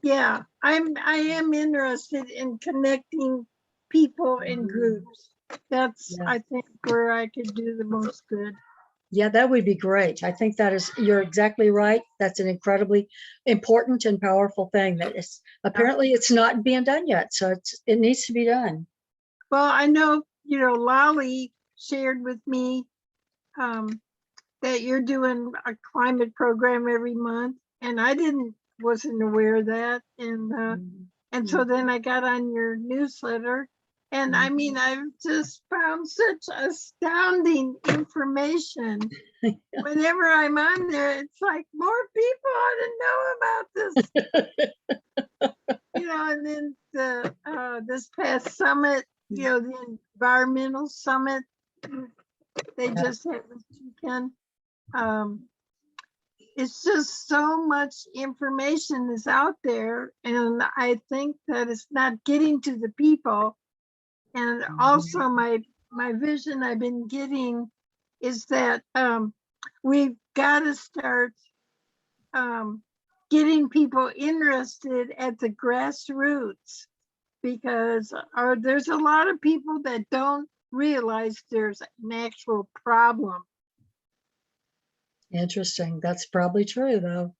Yeah, I am interested in connecting people in groups. That's, Yeah. I think, where I could do the most good. Yeah, that would be great. I think you're exactly right. That's an incredibly important and powerful thing that is apparently it's not being done yet. So it needs to be done. Well, I know Lolly shared with me that you're doing a climate program every month, and I wasn't aware of that. And so then I got on your newsletter, and I mean, I've just found such astounding information. Whenever I'm on there, it's like more people ought to know about this. And then this past summit, the environmental summit they just had this weekend. It's just so much information is out there, and I think that it's not getting to the people. And also my vision I've been getting is that we've got to start getting people interested at the grassroots, because there's a lot of people that don't realize there's an actual problem. Interesting. That's probably true, though.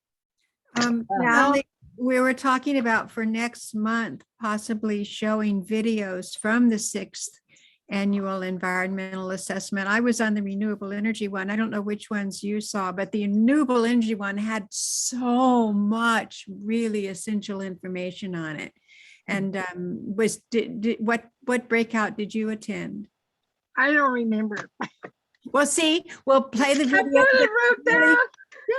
Valerie, we were talking about for next month, possibly showing videos from the 6th annual environmental assessment. I was on the renewable energy one. I don't know which ones you saw, but the renewable energy one had so much really essential information on it. And what breakout did you attend? I don't remember. Well, see, we'll play the I video. thought I wrote down.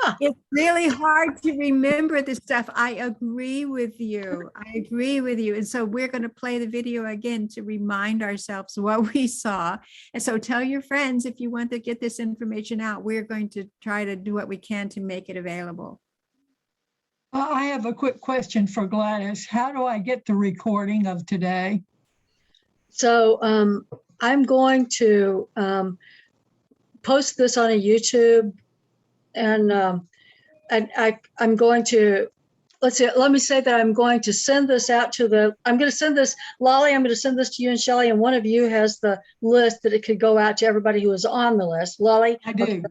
Yeah. It's really hard to remember this stuff. I agree with you. And so we're going to play the video again to remind ourselves what we saw. And so tell your friends, if you want to get this information out, we're going to try to do what we can to make it available. I have a quick question for Gladys. How do I get the recording of today? So I'm going to post this on a YouTube, and I'm going to, let me say that I'm going to send this out to I'm going to send this, Lolly, I'm going to send this to you and Shelley, and one of you has the list that it could go out to everybody who is on the list. Lolly? I do.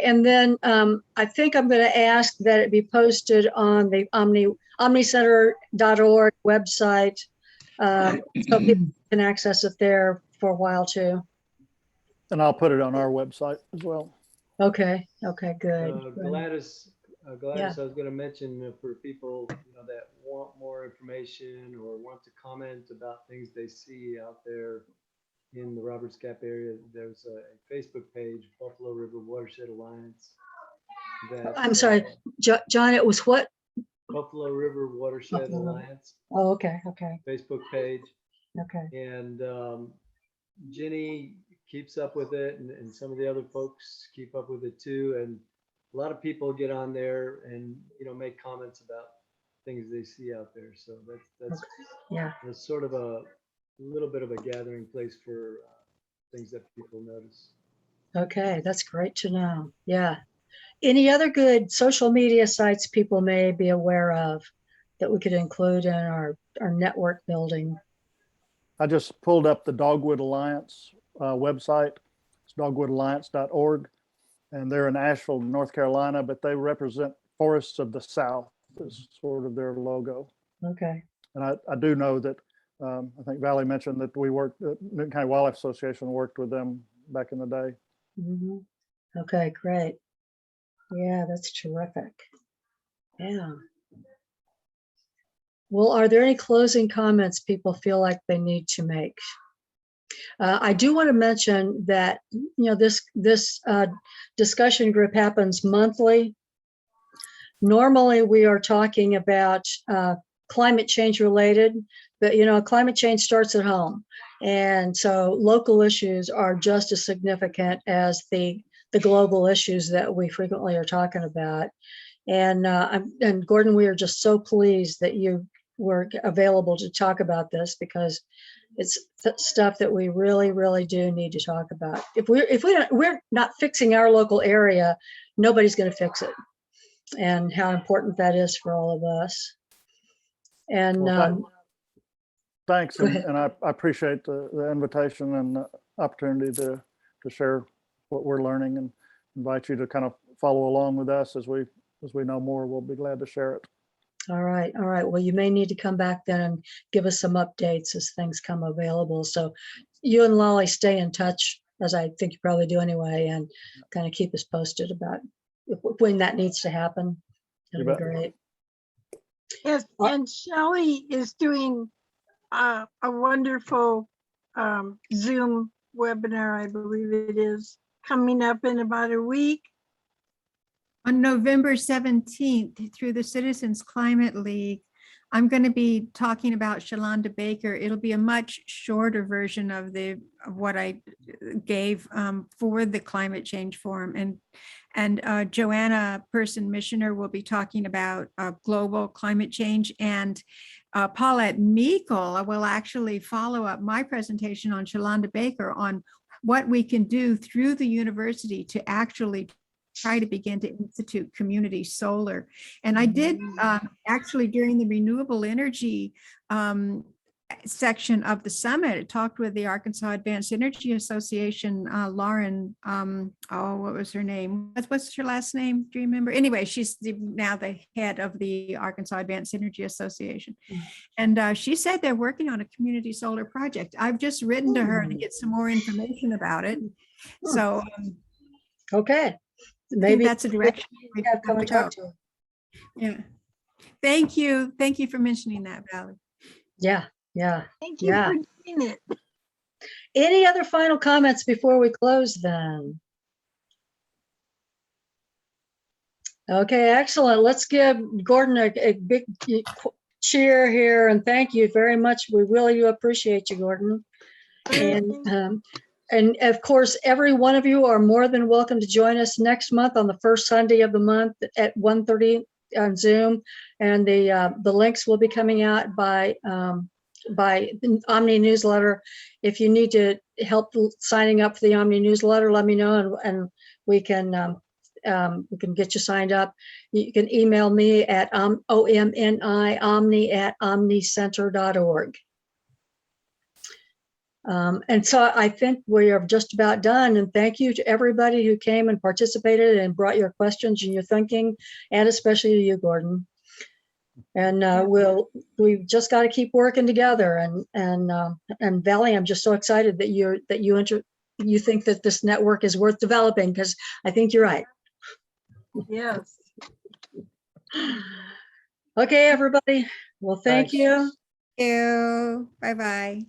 And then I think I'm going to ask that it be posted on the omnicenter.org website, so people can access it there for a while too. And I'll put it on our website as well. Okay, good. Gladys, Yeah. I was going to mention for people that want more information or want to comment about things they see out there in the Roberts Gap area, there's a Facebook page, Buffalo River Watershed Alliance. I'm sorry, John, it was what? Buffalo River Watershed Buffalo. Alliance. Oh, okay. Facebook page. Okay. And Jenny keeps up with it, and some of the other folks keep up with it too. And a lot of people get on there and make comments about things they see out there. So that's Yeah. It's sort of a little bit of a gathering place for things that people notice. Okay, that's great to know. Yeah. Any other good social media sites people may be aware of that we could include in our network building? I just pulled up the Dogwood Alliance website. It's dogwoodalliance.org. And they're in Asheville, North Carolina, but they represent Forests of the South is sort of their logo. Okay. And I do know that, I think Valley mentioned that we worked, Newton County Wildlife Association worked with them back in the day. Mm-hmm. Okay, great. Yeah, that's terrific. Yeah. Well, are there any closing comments people feel like they need to make? I do want to mention that this discussion group happens monthly. Normally, we are talking about climate change related, but climate change starts at home, and so local issues are just as significant as the global issues that we frequently are talking about. And Gordon, we are just so pleased that you were available to talk about this, because it's stuff that we really, really do need to talk about. If we're not fixing our local area, nobody's going to fix it, and how important that is for all of us. And well, thanks, and I appreciate the invitation and the opportunity to share what we're learning, and invite you to kind of follow along with us as we know more. We'll be glad to share it. All right, all right. Well, you may need to come back then and give us some updates as things come available. So you and Lolly stay in touch, as I think you probably do anyway, and kind of keep us posted about when that needs to happen. You That'd be bet. great. Yes, and Shelley is doing a wonderful Zoom webinar, I believe it is, coming up in about a week. On November 17th, through the Citizens Climate League, I'm going to be talking about Shalonda Baker. It'll be a much shorter version of what I gave for the Climate Change Forum. And Joanna Person Missioner will be talking about global climate change. And Paulette Meikle will actually follow up my presentation on Shalonda Baker on what we can do through the university to actually try to begin to institute community solar. And I did actually during the renewable energy section of the summit, talked with the Arkansas Advanced Energy Association, Lauren, what was her name? What's her last name? Do you remember? Anyway, she's now the head of the Arkansas Advanced Energy Association. And she said they're working on a community solar project. I've just written to her to get some more information about it. So Okay. I think Maybe that's a direction we have come have and to go. talk to her. Yeah. Thank you. Thank you for mentioning that, Valerie. Yeah, yeah. Thank you Yeah. for doing it. Any other final comments before we close then? Okay, excellent. Let's give Gordon a big cheer here and thank you very much. We really do appreciate you, Gordon. And of course, every one of you are more than welcome to join us next month on the first Sunday of the month at 1:30 on Zoom. And the links will be coming out by the Omni newsletter. If you need to help signing up for the Omni newsletter, let me know and we can get you signed up. You can email me at omni@omnicenter.org. And so I think we are just about done. And thank you to everybody who came and participated and brought your questions and your thinking, and especially to you, Gordon. And we've just got to keep working together. And Valley, I'm just so excited that you think that this network is worth developing, because I think you're right. Yes. Okay, everybody. Well, thank Thanks. you. Thank you. Bye-bye.